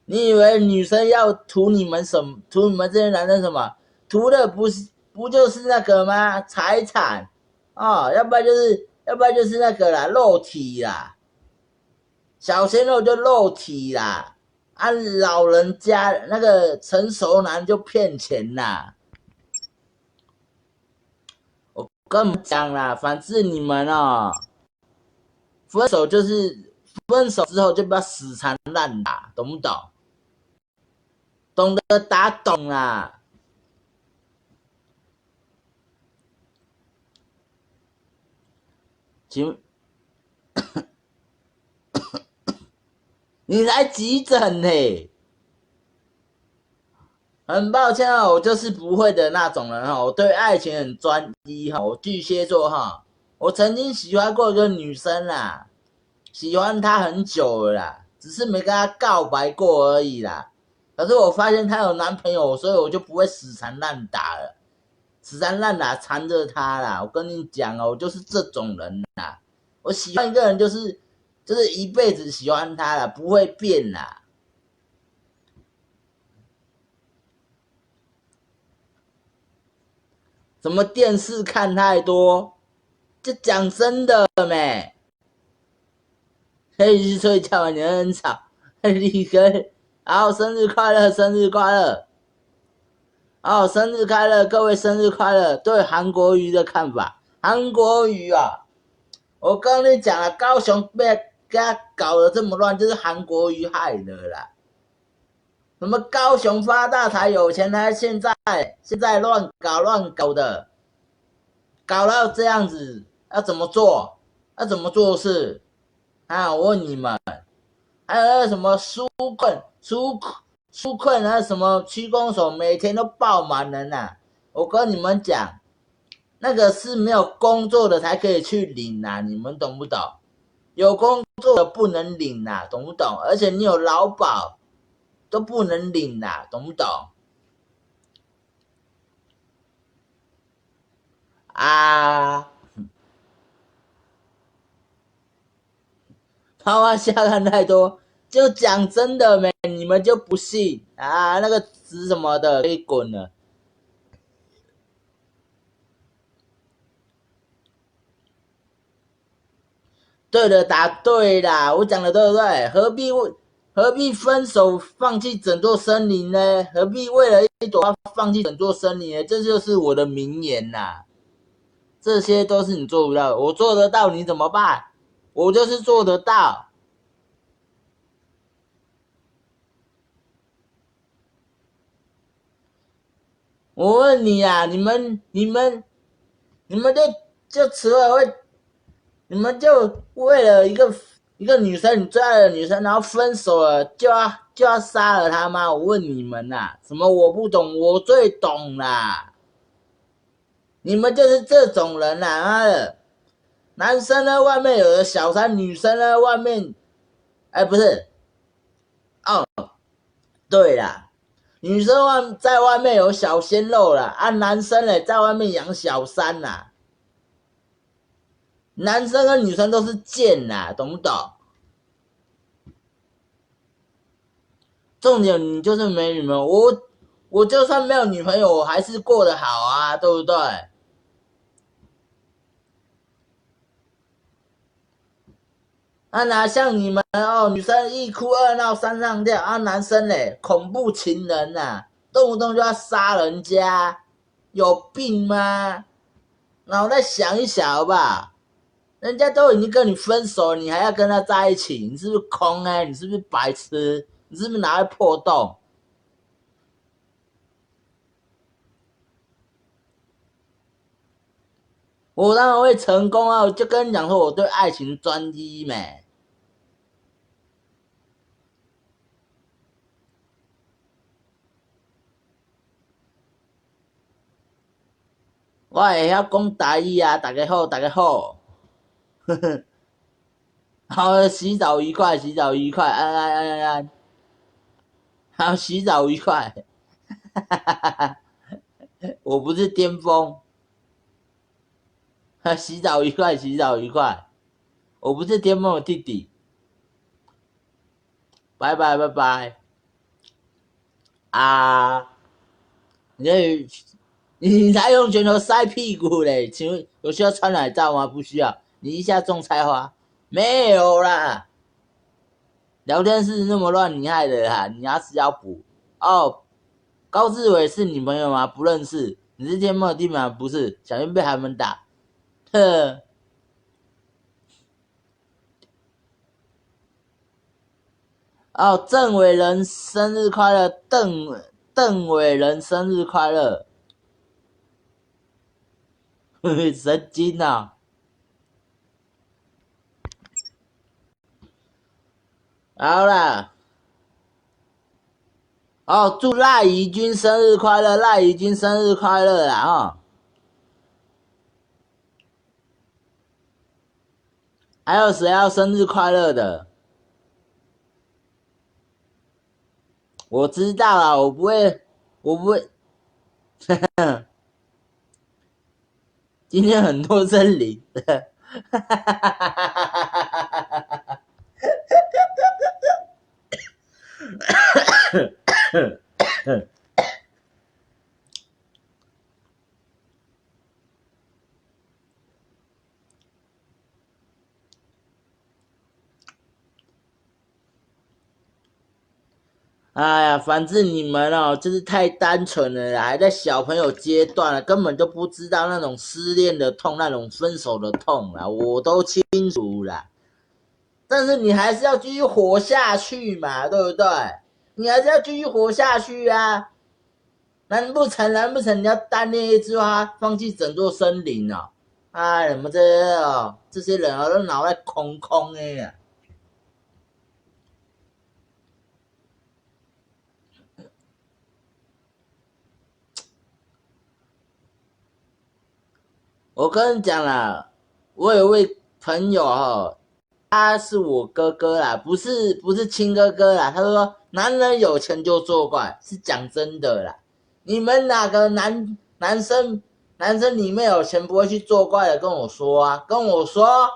你以为女生要图你们什么？图你们这些男生什么？图的不就是那个吗？财产哦，要不然就是那个啦，肉体啦，小鲜肉就肉体啦，啊，老人家那个成熟男就骗钱啦。我跟你们讲啦，反正你们哦，分手之后就不要死缠烂打，懂不懂？懂得打懂啦。请你来急诊呢？很抱歉啊，我就是不会的那种人哈，我对爱情很专一哈，我巨蟹座哈，我曾经喜欢过一个女生啦，喜欢她很久了啦，只是没跟她告白过而已啦。可是我发现她有男朋友，所以我就不会死缠烂打了，死缠烂打缠着她啦。我跟你讲哦，我就是这种人啦，我喜欢一个人就是一辈子喜欢他啦，不会变啦。什么电视看太多，就讲真的没？可以去睡觉，你很吵，你可以，然后生日快乐，生日快乐，哦，生日快乐，各位生日快乐。对韩国瑜的看法，韩国瑜啊，我跟你讲了，高雄被给他搞得这么乱，就是韩国瑜害的啦。什么高雄发大财有钱他现在乱搞的，搞到这样子，要怎么做？要怎么做事？啊，我问你们，还有那个什么纾困啊，什么区公所每天都爆满人呐、我跟你们讲，那个是没有工作的才可以去领啊，你们懂不懂？有工作的不能领啊，懂不懂？而且你有劳保都不能领啊，懂不懂？啊，抛花下看太多，就讲真的没，你们就不信啊？那个值什么的可以滚了。对的，答对啦，我讲的对不对？何必分手放弃整座森林呢？何必为了一朵花放弃整座森林呢？这就是我的名言呐。这些都是你做不到的，我做得到，你怎么办？我就是做得到。我问你啊，你们就除了会，你们就为了一个女生，你最爱的女生，然后分手了，就要杀了她吗？我问你们呐、什么我不懂，我最懂啦。你们就是这种人啦、妈的！男生呢，外面有的小三，女生呢，外面，哎，不是，哦，对啦，女生在外面有小鲜肉啦，啊，男生呢在外面养小三啦。男生跟女生都是贱啦，懂不懂？重点你就是没女朋友，我就算没有女朋友，我还是过得好啊，对不对？啊，哪像你们哦，女生一哭二闹三上吊，啊，男生嘞恐怖情人呐、啊，动不动就要杀人家，有病吗？脑袋想一想好不好？人家都已经跟你分手，你还要跟他在一起，你是不是空哎、欸？你是不是白痴？你是不是脑袋破洞？我当然会成功啊！我就跟你讲说，我对爱情专一没。我会晓讲台语啊，大家好，大家好。好，洗澡愉快，洗澡愉快，安安安安安。好，洗澡愉快。我不是巅峰。洗澡愉快，洗澡愉快。我不是巅峰的弟弟。拜拜拜拜。啊，你你才用拳头塞屁股嘞？请问有需要穿奶罩吗？不需要。你一下种菜花，没有啦。聊天室那么乱，你害的啦！你牙齿要补哦。高志伟是你朋友吗？不认识。你是天猫地吗？不是。小心被他们打。呵。哦，郑伟人生日快乐，邓伟人生日快乐。神经啊！好啦，哦，祝赖怡君生日快乐，赖怡君生日快乐啦！哈，还有谁要生日快乐的？我知道啦，我不会，我不会。今天很多森林。哎呀，反正你们哦，就是太单纯了啦，还在小朋友阶段了，根本就不知道那种失恋的痛，那种分手的痛啦，我都清楚啦。但是你还是要继续活下去嘛，对不对？你还是要继续活下去啊！难不成你要单恋一枝花，放弃整座森林哦？哎，你们这些人啊，都脑袋空空的呀！我跟你讲啦，我有位朋友哦，他是我哥哥啦，不是亲哥哥啦。他说男人有钱就作怪，是讲真的啦。你们哪个男生里面有钱不会去作怪的？跟我说啊，跟我说，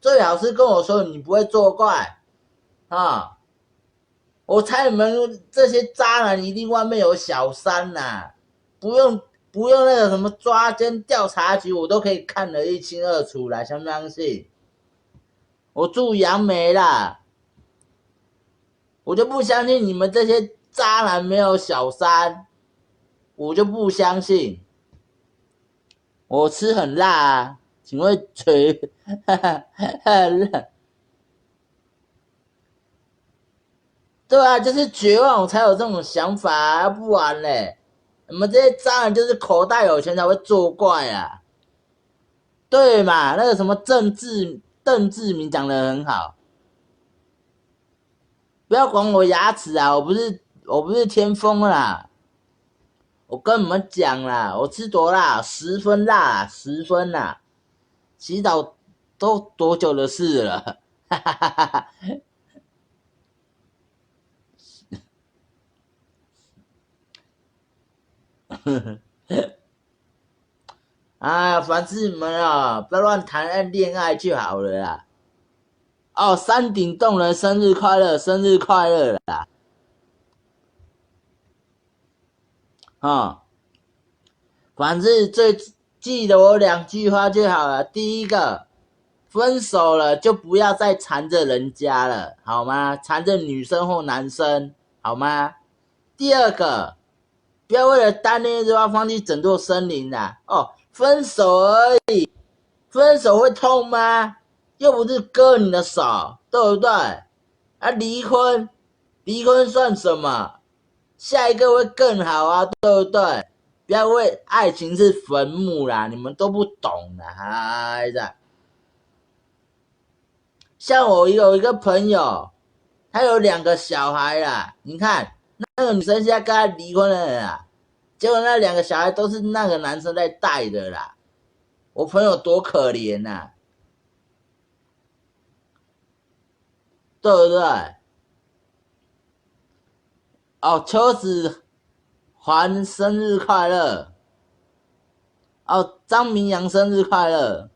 最好是跟我说你不会作怪啊。我猜你们这些渣男一定外面有小三呐、不用那个什么抓奸调查局，我都可以看得一清二楚啦，相不相信？我住杨梅啦，我就不相信你们这些渣男没有小三，我就不相信。我吃很辣啊，请问锤，对啊，就是绝望我才有这种想法啊，不然嘞，你们这些渣男就是口袋有钱才会作怪啊。对嘛？那个什么邓志明讲的很好，不要管我牙齿啊，我不是天疯啦，我跟你们讲啦，我吃多辣，10分辣，10分啦，洗澡都多久的事了，哈哈哈哈哈。啊，凡是你们啊，不要乱谈恋爱就好了啦。哦，山顶洞人生日快乐，生日快乐啦！哦，反正最记得我2句话就好了。第一个，分手了就不要再缠着人家了，好吗？缠着女生或男生，好吗？第二个，不要为了单恋就要放弃整座森林啦。哦，分手而已，分手会痛吗？又不是割你的手，对不对？啊，离婚算什么？下一个会更好啊，对不对？不要为爱情是坟墓啦，你们都不懂啦，孩子。像我有一个朋友，他有2个小孩啦，你看那个女生现在跟他离婚了啦，结果那2个小孩都是那个男生在带的啦，我朋友多可怜呐、对不对？哦，秋子还生日快乐，哦，张明阳生日快乐。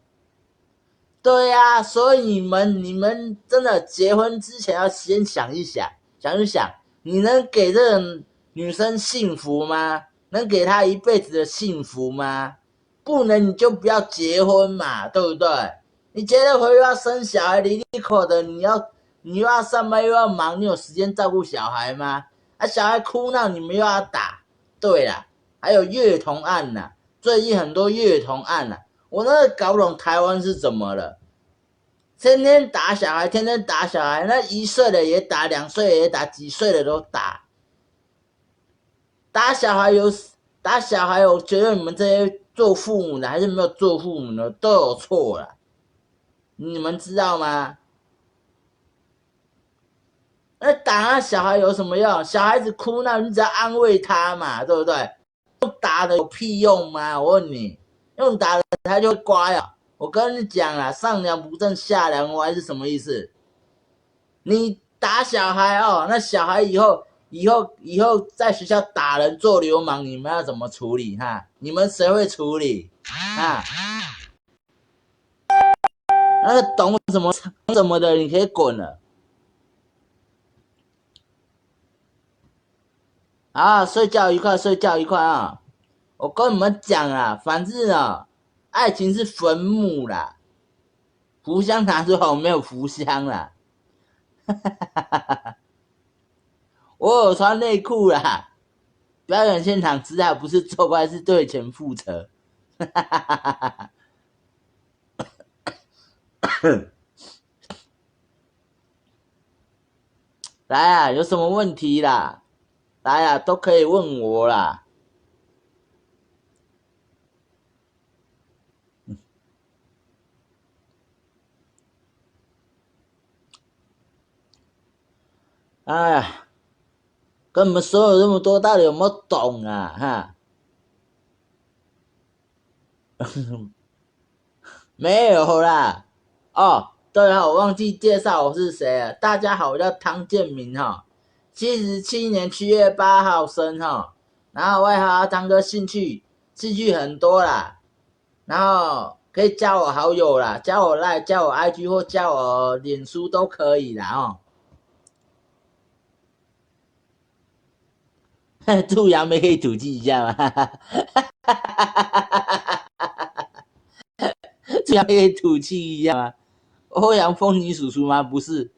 对呀、所以你们真的结婚之前要先想一想，想一想，你能给这个女生幸福吗？能给她一辈子的幸福吗？不能你就不要结婚嘛，对不对？你结了婚又要生小孩，离口的，你又要上班又要忙，你有时间照顾小孩吗？啊，小孩哭闹你们又要打。对啦，还有虐童案呐、最近很多虐童案呐、我那个搞不懂台湾是怎么了，天天打小孩，天天打小孩，那1岁的也打，2岁的也打，几岁的都打。打小孩有打小孩，我觉得你们这些做父母的还是没有做父母的都有错了，你们知道吗？那打那小孩有什么用？小孩子哭闹，你只要安慰他嘛，对不对？用打的有屁用吗？我问你，用打的他就会乖啊。我跟你讲啊，上梁不正下梁歪是什么意思？你打小孩哦，那小孩以后在学校打人做流氓，你们要怎么处理哈？你们谁会处理啊？那个懂什么的，你可以滚了啊！睡觉愉快，睡觉愉快啊！我跟你们讲啊，反正啊，爱情是坟墓啦，福香拿出来，我没有福香啦，我有穿内裤啦。表演现场之下不是作怪，是对钱负责。来啊，有什么问题啦？来啊，都可以问我啦。哎呀，跟你们说了这么多，到底有没有懂啊？哈，没有啦。哦，对了，我忘记介绍我是谁了。大家好，我叫汤建明哈，77年7月8号生哈，然后外号阿汤哥，兴趣很多啦，然后可以加我好友啦，加我 LINE，加我 IG 或加我脸书都可以啦哦。祝杨梅可以吐气一下吗？祝杨梅可以吐气一下吗？欧阳锋你叔叔吗？不是，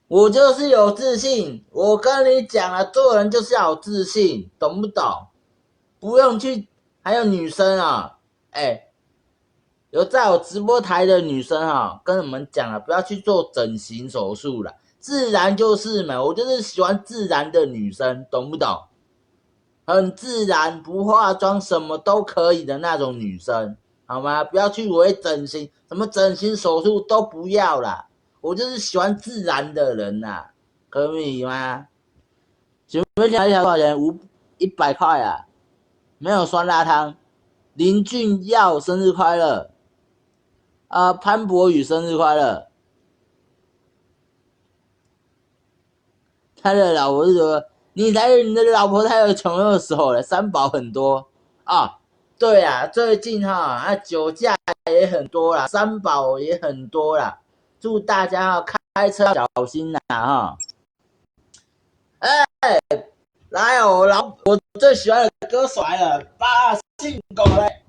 我就是有自信。我跟你讲了，做人就是要有自信，懂不懂？不用去，还有女生啊，有在我直播台的女生啊，跟你们讲了，不要去做整形手术了，自然就是美。我就是喜欢自然的女生，懂不懂？很自然，不化妆，什么都可以的那种女生，好吗？不要去为整形，什么整形手术都不要啦。我就是喜欢自然的人呐，可以吗？请问一条多少钱？100块啊，没有酸辣汤。林俊耀生日快乐！潘博宇生日快乐！他的老婆是说，你的老婆太有穷的时候了，三宝很多啊。对啊，最近哈，酒驾也很多啦，三宝也很多啦。祝大家开车要小心啦哈。来哦，我最喜欢的歌手来了，把信狗嘞，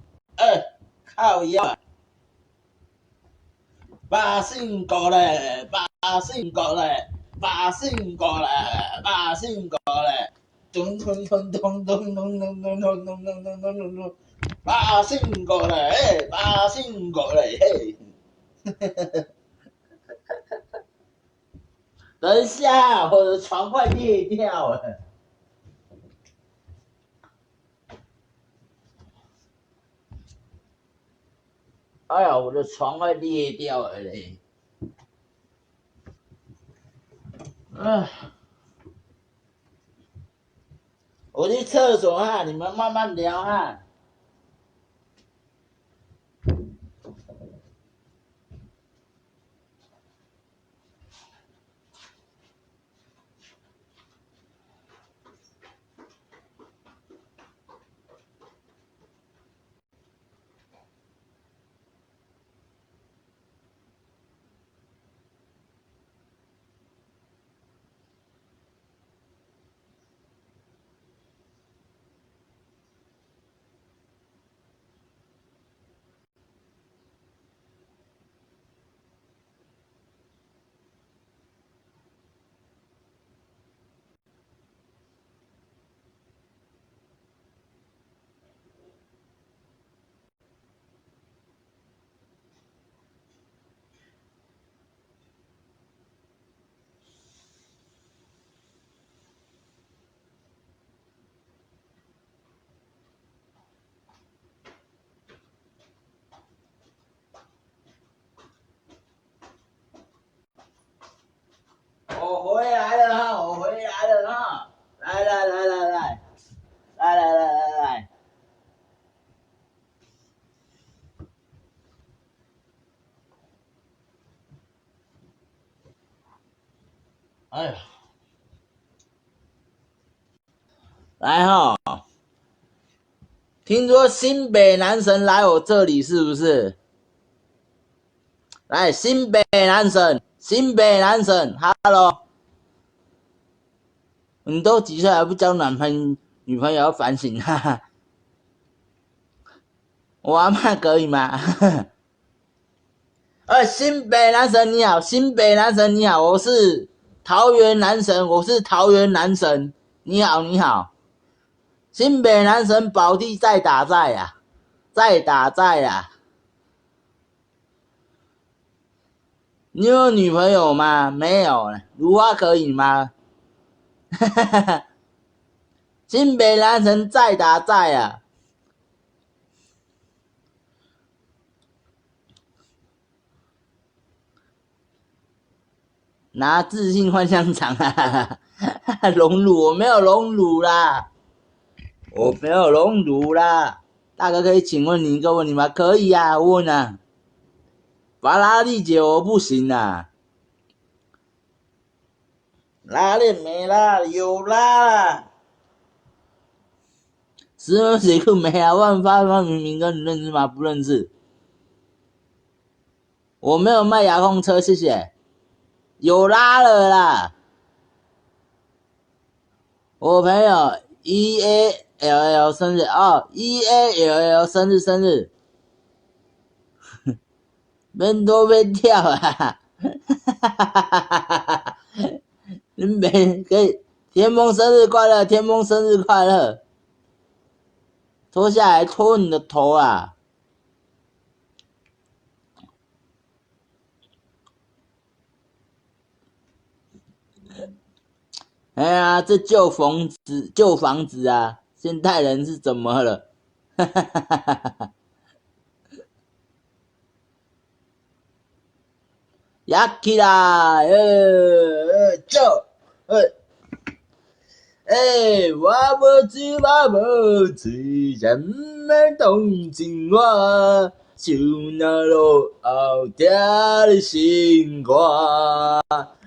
靠腰，把信狗嘞，把信狗嘞，把信狗嘞，把信狗嘞，咚咚咚咚咚咚咚咚咚咚咚咚咚咚，把信狗嘞，把信狗嘞，嘿。等一下，我的床快裂掉了。哎呀，我的床快裂掉了嘞！我去厕所哈，你们慢慢聊哈。我回来了哈，我回来了哈，来来来来来，来来来来来，哎呀，来哈，听说新北男神来我这里是不是？来，新北男神，新北男神 ，Hello，你都几岁还不交女朋友要反省哈哈。我阿妈可以吗？新北男神你好，新北男神你好，我是桃园男神，我是桃园男神，你好你好，新北男神宝地再打再呀，再打再呀。你有女朋友吗？没有，如花可以吗？新北男神再打再呀。拿自信换香肠啊！隆乳我没有隆乳啦，我没有隆乳啦，大哥可以请问你一个问题吗？可以啊，问啊。法拉利姐我不行啊。拉链没拉，有拉。石门水库没啊？万发明明哥你认识吗？不认识。我没有卖遥控车，谢谢。有拉了啦。我朋友 EALL 生日哦 ，EALL 生日，边多边跳啊！没可以，天梦生日快乐，天梦生日快乐！脱下来拖你的头啊！哎呀，这旧房子啊，现代人是怎么了？哈哈哈哈哈！压起来，走，我无知，人们同情我，就那落后听的心歌，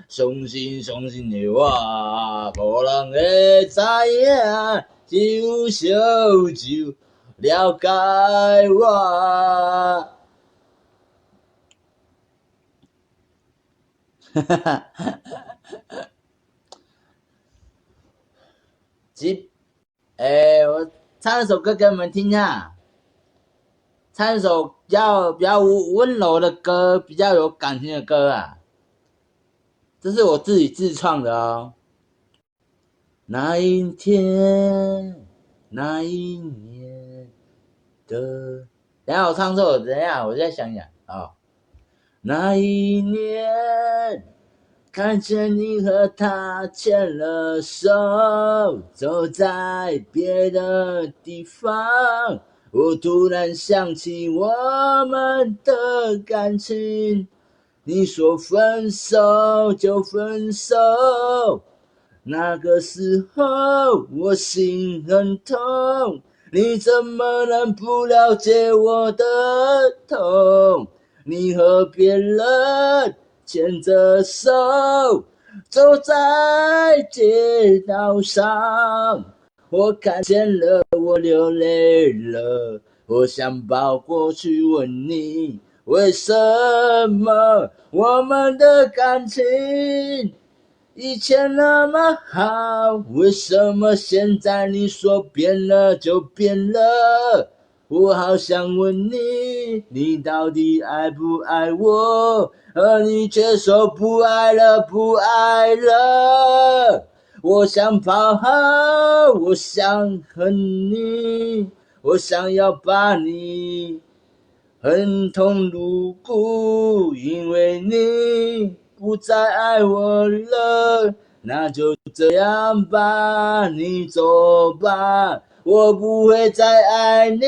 相信的我，无人会知影，只有小酒了解我。哈哈哈！我唱一首歌给你们听啊，唱一首比较温柔的歌，比较有感情的歌啊。这是我自己自创的哦。那一天，那一年的，等一下我唱错了，等一下我再想想啊、哦。那一年，看见你和他牵了手，走在别的地方，我突然想起我们的感情。你说分手就分手，那个时候我心很痛，你怎么能不了解我的痛？你和别人牵着手，走在街道上，我看见了，我流泪了，我想跑过去问你，为什么我们的感情以前那么好，为什么现在你说变了就变了？我好想问你，你到底爱不爱我？而你却说不爱了，不爱了。我想跑，我想恨你，我想要把你恨痛入骨，因为你不再爱我了，那就这样吧，你走吧，我不会再爱你，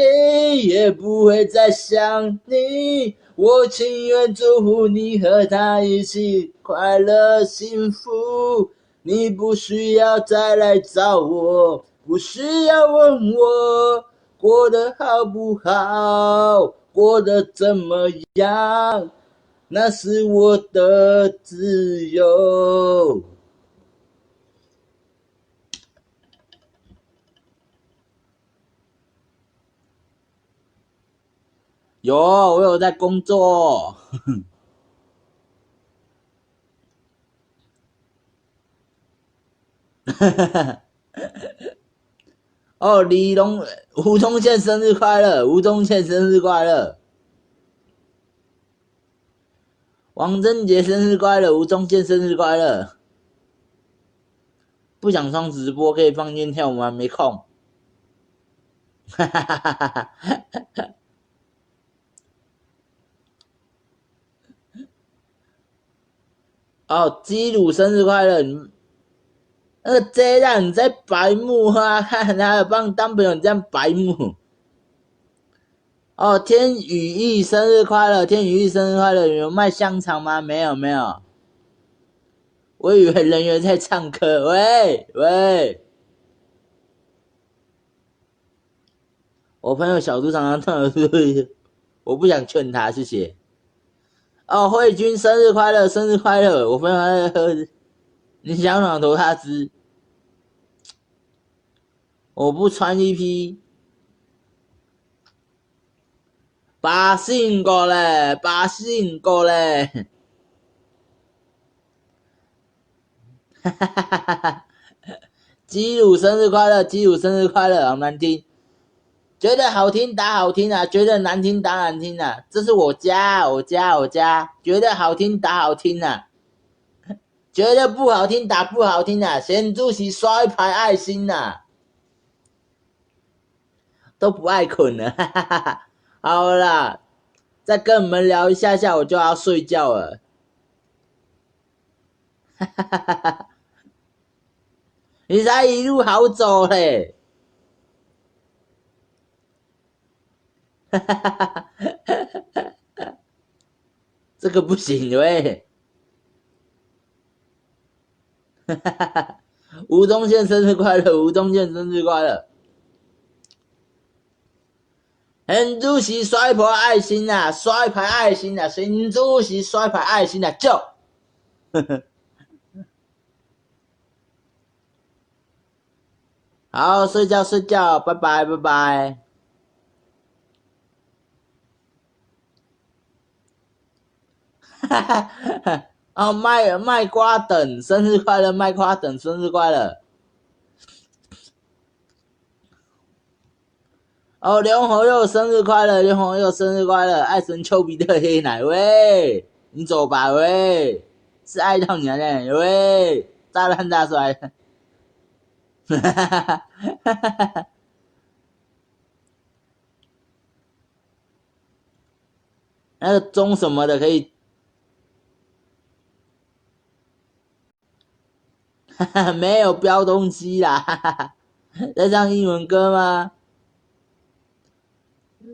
也不会再想你，我情愿祝福你和他一起快乐幸福，你不需要再来找我，不需要问我过得好不好，过得怎么样，那是我的自由。有，我有在工作。哦，吴宗宪生日快乐！吴宗宪生日快乐！王贞杰生日快乐！吴宗宪生日快乐！不想上直播，可以放间跳吗？没空。哈哈哈哈哈！哦，基鲁生日快乐！那个 J 让你在白目啊，看他有帮你当朋友，你这样白目。哦，天宇毅生日快乐！天宇毅生日快乐！有卖香肠吗？没有，没有。我以为人员在唱歌。喂喂。我朋友小猪常常唱的，我不想劝他，谢谢。哦，慧君生日快乐，生日快乐！我朋友还在喝，你想两头他知。我不穿一批，把信过来，把信过来。哈哈哈哈哈！基鲁生日快乐，基鲁生日快乐，好难听。觉得好听打好听啊，觉得难听打难听啊。这是我家，我家，我家。觉得好听打好听啊，觉得不好听打不好听啊。贤主席刷一排爱心啊，都不爱捆了，哈哈哈哈。好啦，再跟你们聊一下下，我就要睡觉了。哈哈哈哈哈！你才一路好走嘞。哈哈哈哈哈！这个不行喂。哈哈哈哈！吴宗宪生日快乐，吴宗宪生日快乐。贤主席刷一排爱心啊，刷一排爱心啊，贤主席刷一排爱心啊，就。好，睡觉睡觉，拜拜拜拜。哈哈哈！哦，麦瓜等生日快乐，麦瓜等生日快乐。哦，刘洪佑生日快乐，刘洪佑生日快乐，爱神丘比特黑奶喂，你走吧喂，是爱到你了喂，炸弹大帅。哈哈哈哈哈哈！那个钟什么的可以，哈哈，没有标东西啦，哈哈哈，在唱英文歌吗？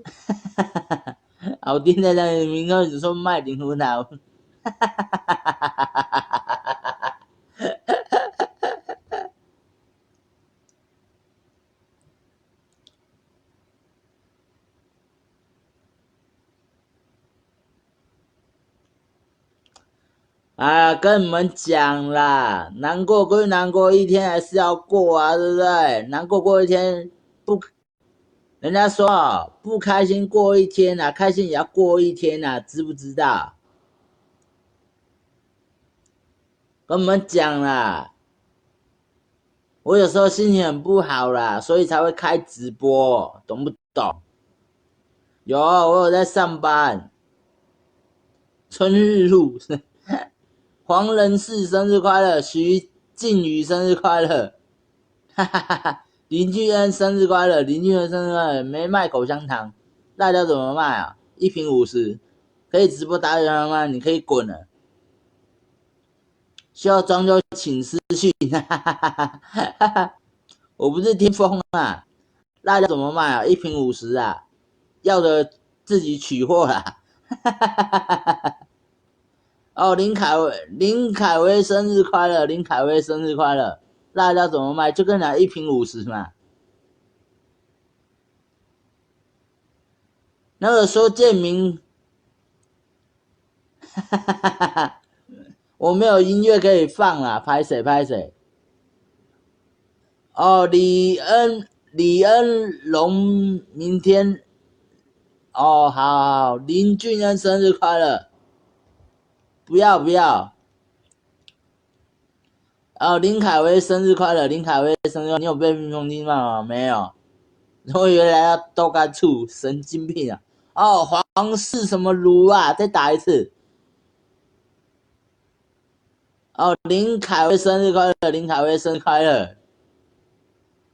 哈哈哈，好听的那名歌只说卖灵魂脑，哈哈哈哈哈哈！啊，跟你们讲啦，难过归难过，一天还是要过啊，对不对？难过过一天，不，人家说不开心过一天啊，开心也要过一天啊，知不知道？跟你们讲啦，我有时候心情很不好啦，所以才会开直播，懂不懂？有，我有在上班。春日路。黄仁士生日快乐，徐静宇生日快乐，哈哈哈哈！林俊恩生日快乐，林俊恩生日快乐，没卖口香糖，辣椒怎么卖啊？1瓶50，可以直播打人吗？你可以滚了，需要装就请私讯，哈哈哈哈哈哈！我不是听风啊，辣椒怎么卖啊？1瓶50啊，要的自己取货啦，哈哈哈哈哈哈！哦，林凯威生日快乐，林凯威生日快乐！辣椒怎么卖？就跟你讲1瓶50嘛。那个说建明，哈哈哈哈哈，我没有音乐可以放啦，拍谁拍谁？哦，李恩龙明天，哦，好，林俊恩生日快乐！不要不要。哦，林凯威生日快乐，林凯威生日快乐！你有被蜜蜂叮吗？没有。我以为来要豆干醋，神经病啊！哦，皇室什么炉啊？再打一次。哦，林凯威生日快乐，林凯威生日快乐。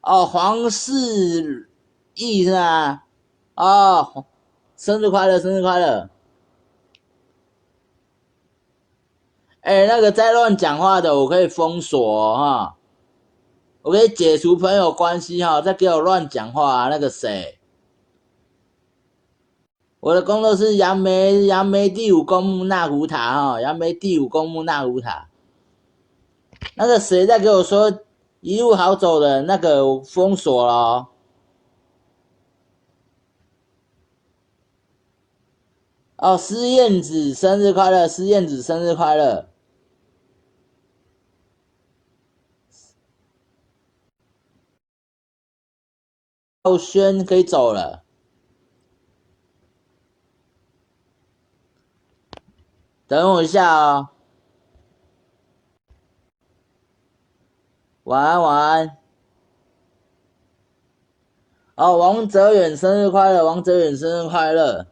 哦，皇室义是吗？哦，生日快乐，生日快乐。哎，那个在乱讲话的，我可以封锁哦哈，我可以解除朋友关系哈，再给我乱讲话啊，那个谁？我的工作是杨梅第5公墓纳湖塔哈，杨梅第5公墓纳湖塔。那个谁在给我说一路好走的那个封锁了哦。哦，施燕子生日快乐，施燕子生日快乐。浩轩可以走了。等我一下哦。晚安，晚安。哦，王哲远生日快乐，王哲远生日快乐。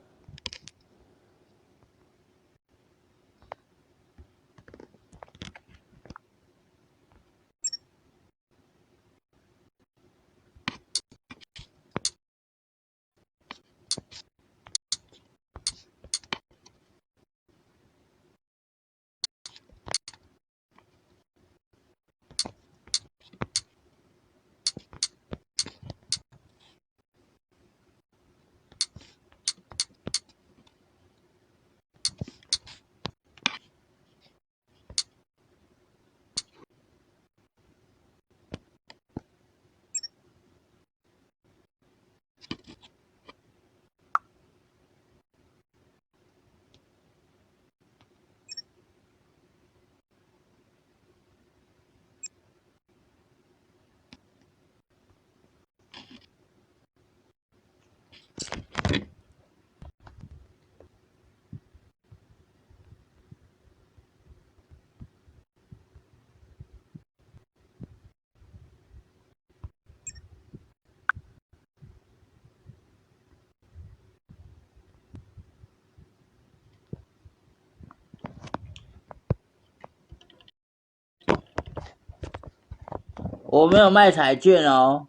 我没有卖彩券哦。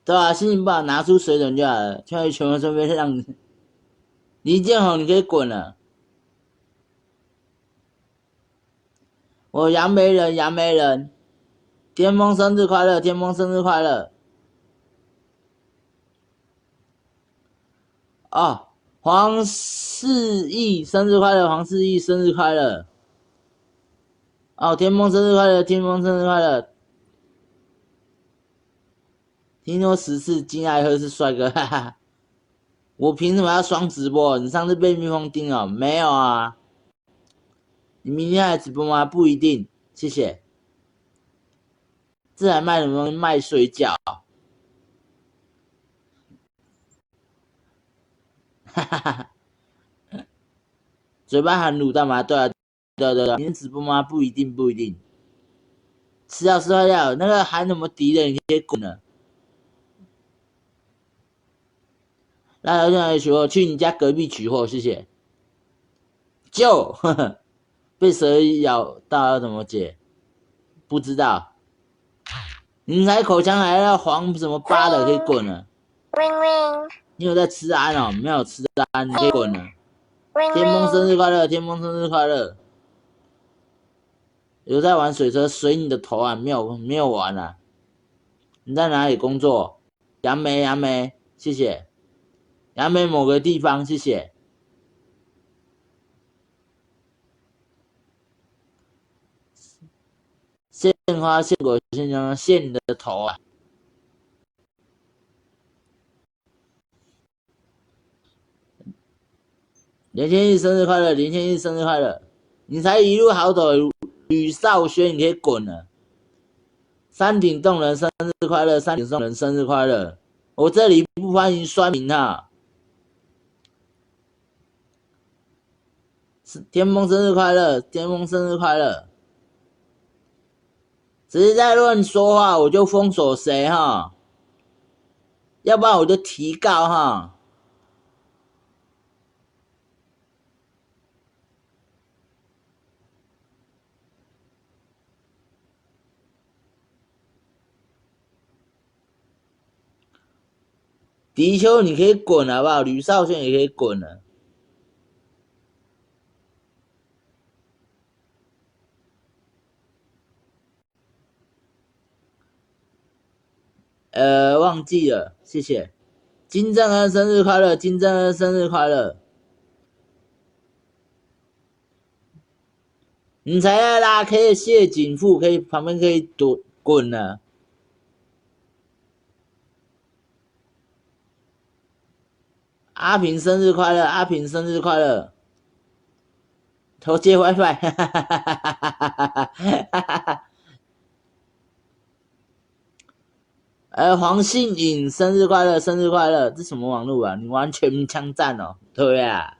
对啊，心情不好拿出水准就好了，全部顺便让林建宏你可以滚了。我杨梅人，杨梅人，天风生日快乐，天风生日快乐。哦，黄世义生日快乐，黄世义生日快乐。哦，天风生日快乐，天风生日快乐。听说14金爱喝是帅哥，哈哈。我凭什么要双直播？你上次被蜜蜂叮了没有啊？你明天来直播吗？不一定，谢谢。这还卖什么东西？卖水饺。哈哈哈。嘴巴含卤蛋吗？对啊，对。明天直播吗？不一定，不一定。吃掉吃掉，那个含什么敌人？你可以滚了。那要去取货？去你家隔壁取货，谢谢。就，呵呵，被蛇咬到要怎么解？不知道。你才口腔还要黄什么疤的，可以滚了。Ring ring。你有在吃安哦？没有吃安，你可以滚了。天风生日快乐，天风生日快乐。有在玩水车，随你的头啊！没有玩啊。你在哪里工作？杨梅，杨梅，谢谢。杨梅某个地方，谢谢。献花献果献香，献你的头啊！连千亿生日快乐，连千亿生日快乐！你才一路好走，吕少轩，你可以滚了。山顶洞人生日快乐，山顶洞人生日快乐！我这里不欢迎酸民哈。天风生日快乐，天风生日快乐！只是在乱说话，我就封锁谁哈？要不然我就提告哈。迪秋，你可以滚好不好？吕少轩也可以滚了。忘记了，谢谢。金正恩生日快乐，金正恩生日快乐。你才在拉 K 谢景富，可以旁边可以躲滚了。阿平生日快乐，阿平生日快乐。头接 WiFi， 哈哈哈哈哈哈哈哈。黄信颖生日快乐，生日快乐！这什么网络啊？你完全枪战哦！对啊，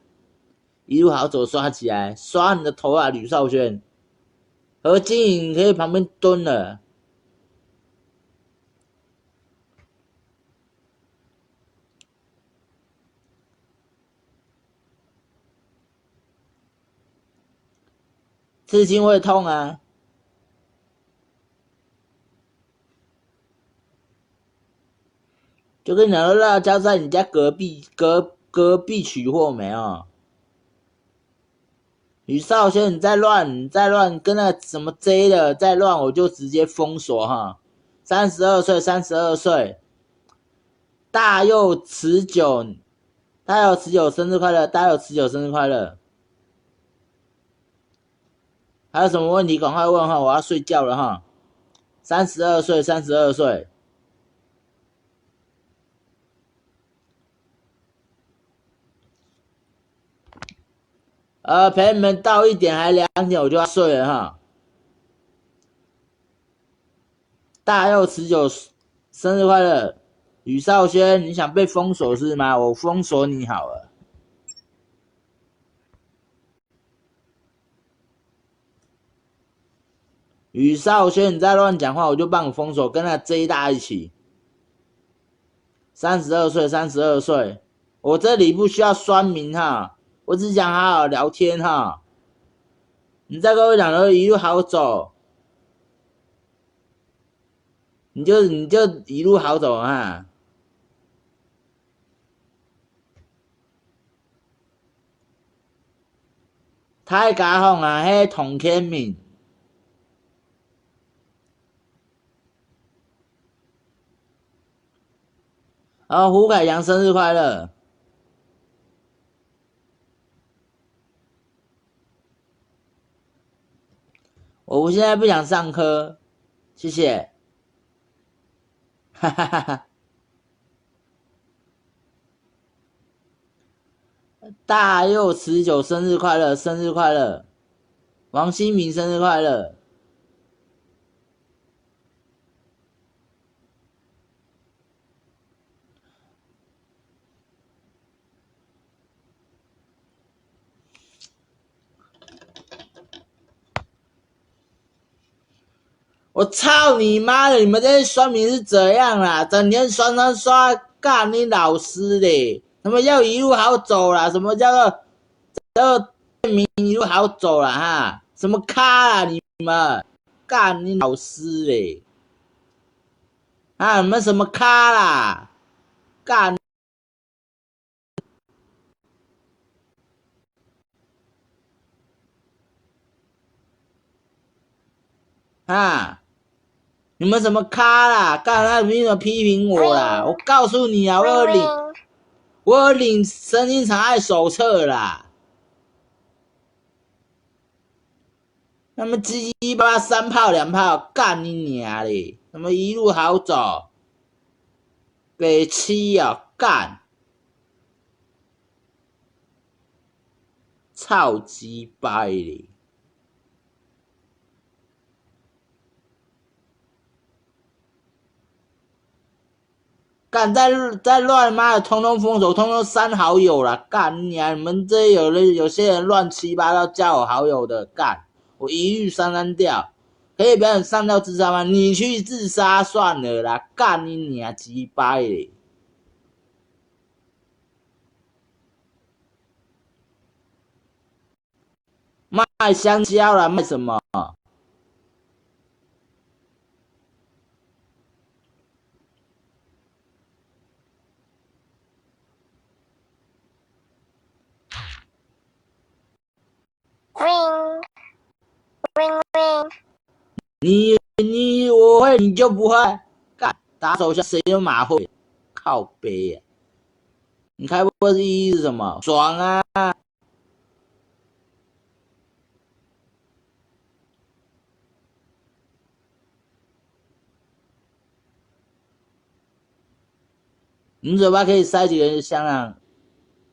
一路好走，刷起来，刷你的头啊，吕少轩。何金颖可以旁边蹲了。刺青会痛啊！就跟你讲，辣椒在你家隔壁取货没有？吕少轩，你再乱，跟那什么 J 的再乱，我就直接封锁哈。32岁，32岁，大佑持久，大佑持久生日快乐，大佑持久生日快乐。还有什么问题赶快问哈，我要睡觉了哈。32岁，32岁。陪你们到1点还2点我就要睡了哈。大佑持久生日快乐，吕少轩，你想被封锁是吗？我封锁你好了。吕少轩，你再乱讲话，我就帮你封锁，跟那 J 大一起。32岁，32岁，我这里不需要酸民哈，我只想好好聊天哈。你再跟我讲的一路好走，你就一路好走哈。太假哄啊，迄童天敏。胡凯阳生日快乐！我现在不想上课，谢谢。哈哈哈哈。大佑持久生日快乐，生日快乐！王新明生日快乐！我操你妈的！你们这些酸民是怎样啦？整天刷，干你老师嘞！什么叫一路好走啦？什么叫做一路好走啦？哈？什么咖啦你们？干你老师嘞！你们什么咖啦？干！你们什么咖啦？干那凭什么批评我啦？我告诉你啊，我有领身心障碍手册啦。那么鸡巴3炮2炮，干你娘嘞！什么一路好走，北七啊，干，操鸡掰嘞！干再乱妈的，通通封锁，通通删好友啦！干你娘！你们这有些人乱七八糟加我好友的，干，我一律删掉。可以不要上吊自杀吗？你去自杀算了啦！干你娘鸡掰嘞！卖香蕉啦，卖什么？ring ring ring。我会你就不会？干打手枪谁都马会？靠背啊！你开播是意义是什么？爽啊！你嘴巴可以塞几根香啊？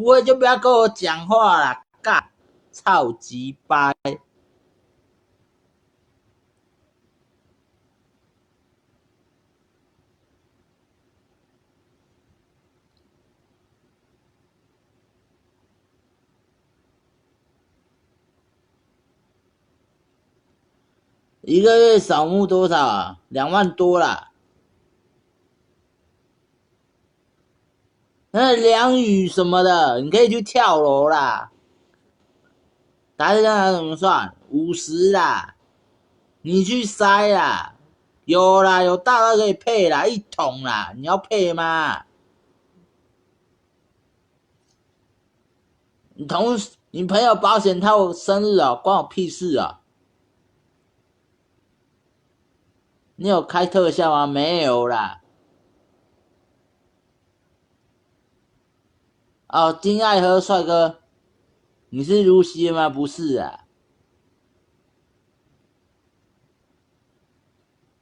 不会就不要跟我讲话啦，干，操鸡掰！一个月扫墓多少啊？2万多啦。那梁宇什么的，你可以去跳楼啦。打这样怎么算？50啦。你去塞啦。有啦，有大到可以配啦，1桶啦，你要配吗？你朋友保险套生日哦，关我屁事哦。你有开特效吗？没有啦。哦，金爱和帅哥，你是露西吗？不是啊。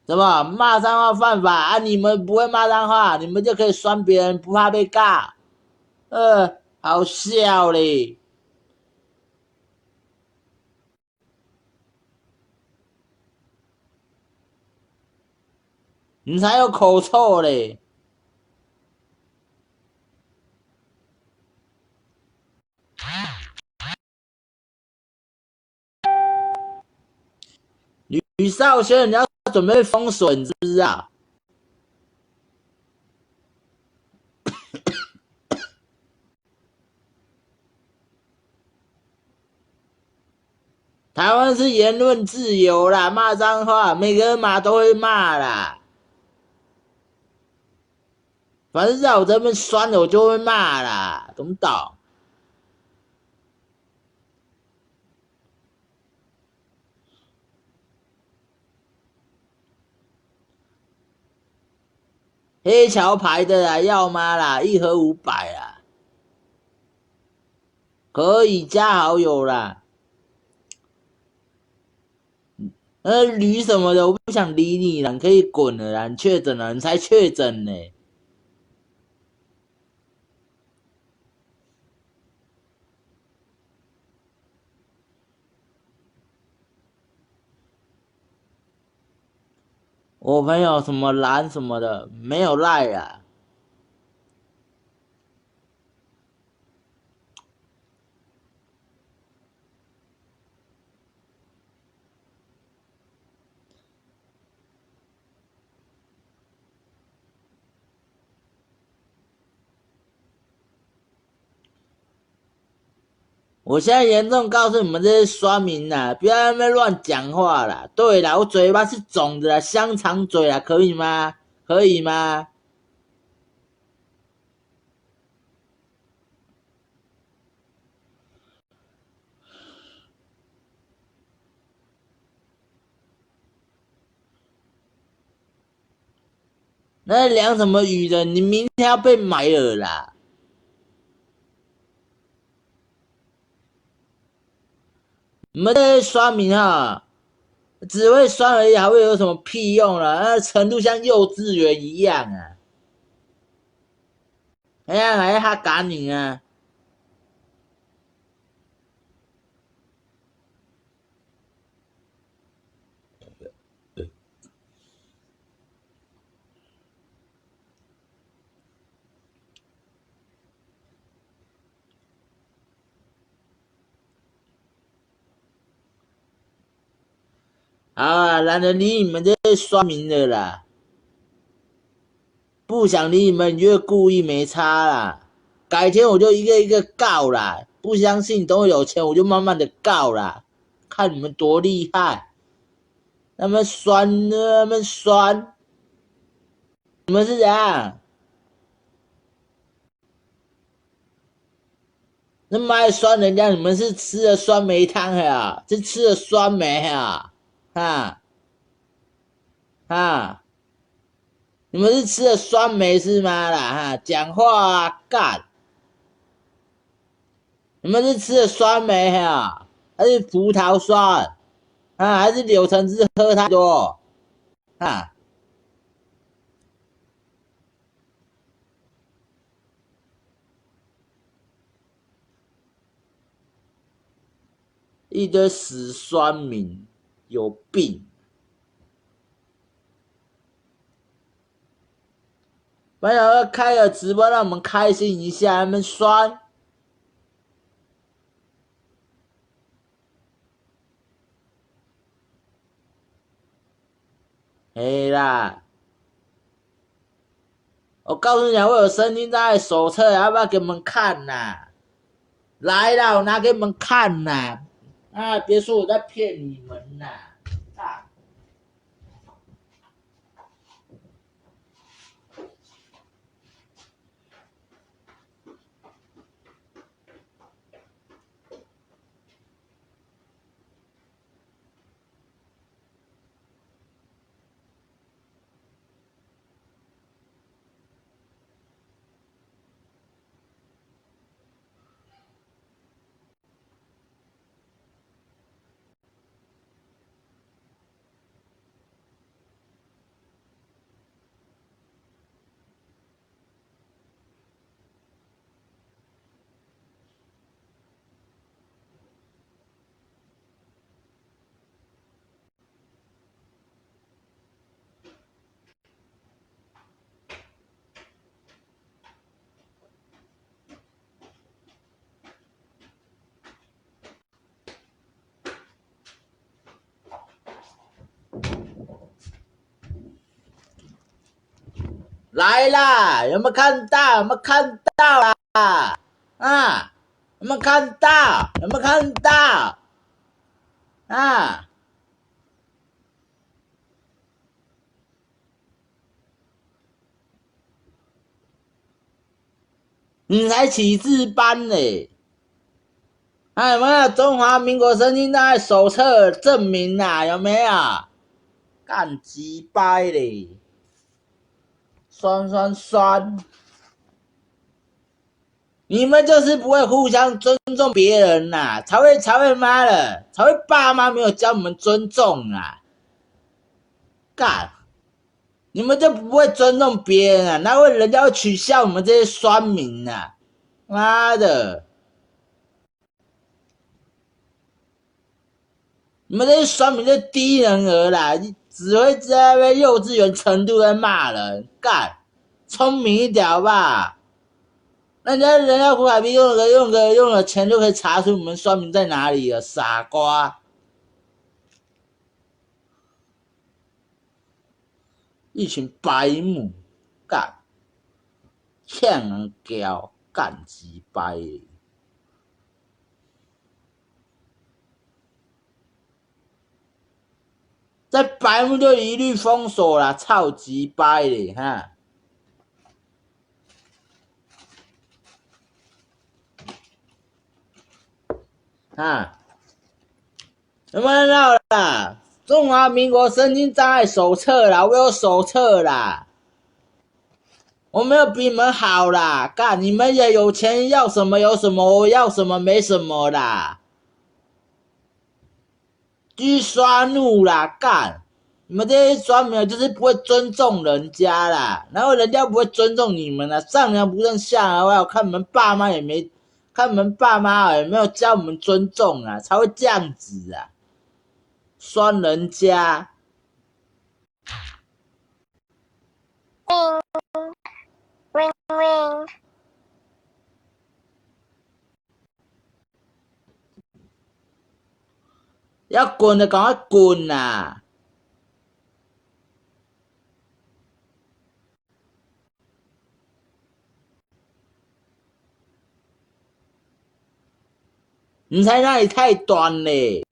怎么骂脏话犯法啊？你们不会骂脏话，你们就可以酸别人，不怕被尬。好笑嘞！你才有口臭嘞！吕少轩，你要准备封锁，你知不知道？台湾是言论自由啦，骂脏话，每个人骂都会骂啦。反正在我这边酸的，我就会骂啦，懂不懂？黑桥牌的啦，要吗啦？1盒500啦，可以加好友啦。驴什么的，我不想理你了，你可以滚了啦！你确诊了，你才确诊呢。我朋友什么蓝什么的，没有赖啊。我现在严重告诉你们这些酸民啦，不要在那边乱讲话啦。对啦，我嘴巴是肿的啦，香肠嘴啦，可以吗？可以吗？那量什么雨的？你明天要被买了啦！你们这些酸民啊，只会酸而已，还会有什么屁用啦？那程度像幼稚园一样啊！哎呀，还他赶你啊！好啊，懒得理你们这些酸民的啦，不想理你们，你就故意没差啦。改天我就一个一个告啦，不相信等我有钱我就慢慢的告啦，看你们多厉害。那么酸，那么酸，你们是怎样？那么爱酸人家，你们是吃了酸梅汤呀？是吃了酸梅呀？哈哈，你们是吃了酸梅是吗啦？哈，讲话啊干！你们是吃了酸梅哈，还是葡萄酸啊？还是柳橙汁喝太多啊？一堆死酸民，有病！本来要开个直播让我们开心一下，他们酸，嘿啦！我告诉你啊，我有声音在手册，要不要给你们看呐？来啦，我拿给你们看呐！啊，别说我在骗你们呐！啊，来啦！有没有看到？有没有看到啦？啊！有没有看到？有没有看到？啊！你才启智班嘞！还有没有中华民国身心障碍手册证明啊？有没有？干鸡掰嘞！酸酸酸！你们就是不会互相尊重别人呐、才会妈的，才会爸妈没有教你们尊重啊！干！你们就不会尊重别人啊？那会人家会取笑你们这些酸民啊！妈的！你们这些酸民就低能儿啦，只会在那边幼稚园程度在骂人，干！聪明一点好不好？人家胡海滨用了钱就可以查出你们酸民在哪里了，傻瓜！一群白目，干！欠人教，干鸡掰！在白目就一律封锁啦，操鸡掰嘞哈！啊，有没有看到啦？中华民国身心障碍手册啦，我有手册啦，我没有比你们好啦，干！你们也有钱，要什么有什么，我要什么没什么啦，继续刷怒啦，干！你们这些酸民就是不会尊重人家啦，然后人家不会尊重你们啦，上梁不正下梁歪，我看你们爸妈也没，看你们爸妈有没有教我们尊重啊，才会这样子啊，酸人家。ring ring。要滚的赶快滚啦！你才那里太短嘞，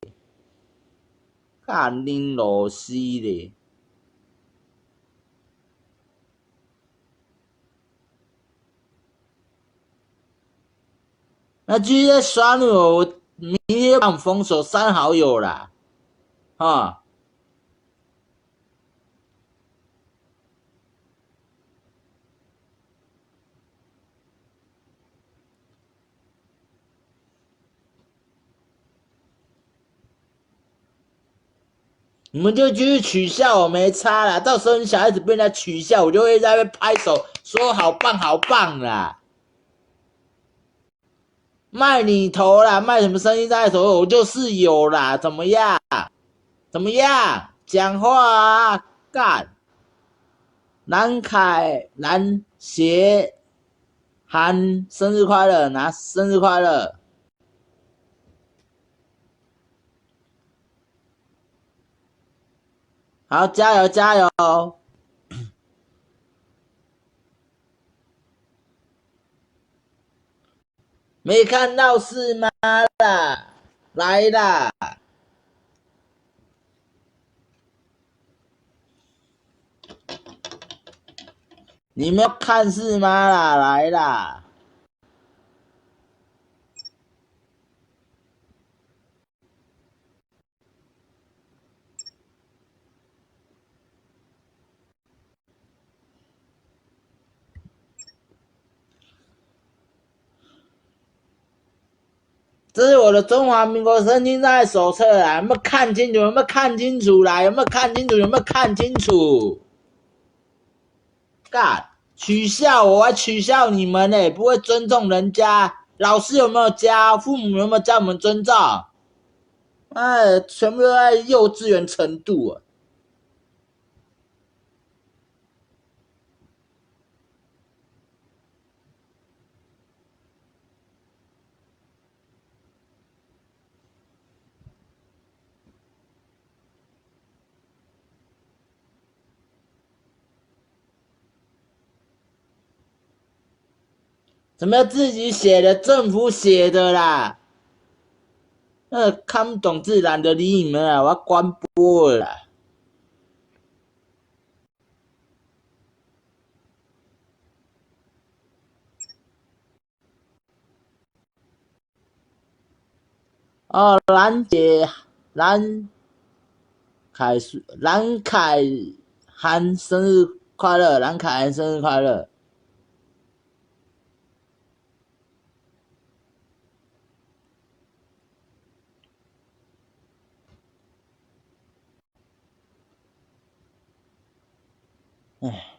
干恁老师嘞！那继续在刷怒我，明天就把我封锁删好友啦，哈！你们就继续取笑我没差啦，到时候你小孩子被人家取笑，我就会在那边拍手说好棒好棒啦，卖你头啦，卖什么声音在头，我就是有啦，怎么样？怎么样？讲话啊，干！南凯南协韩生日快乐，拿生日快乐！好，加油加油！没看到是吗啦？来啦！你没有看是吗啦？来啦！这是我的中华民国身心障碍手册啦，有没有看清楚？有没有看清楚啦？有没有看清楚？有没有看清楚？干！取笑我，还取笑你们呢、不会尊重人家。老师有没有教？父母有没有教我们尊重？哎，全部都在幼稚园程度啊！什么自己写的？政府写的啦。看不懂字懒得理你们啊！我要关播了啦。哦，蓝凯涵生日快乐，蓝凯涵生日快乐。哎，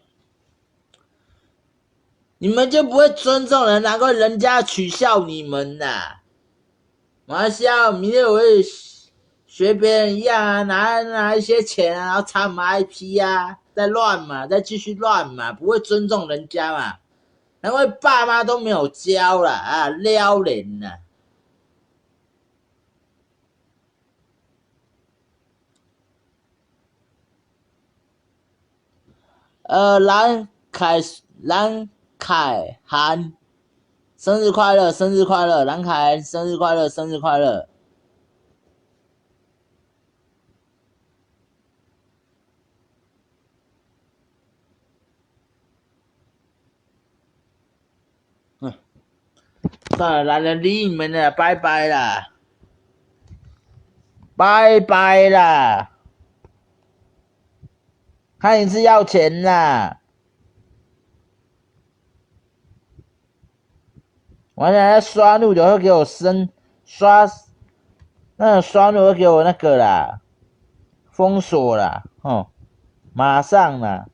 你们就不会尊重人，难怪人家取笑你们呐！马来西亚明天我会学别人一样啊，拿一些钱啊，然后插嘛 IP 啊，再乱嘛，再继续乱嘛，不会尊重人家嘛。难怪爸妈都没有教啦啊，撩人呐！蓝凯涵生日快乐，生日快乐，蓝凯涵生日快乐，生日快乐。算了，懒得理你们了，拜拜啦，拜拜啦，看你是要钱啦，完了要刷怒的会给我刷，那刷怒会给我那个啦，封锁啦，马上啦。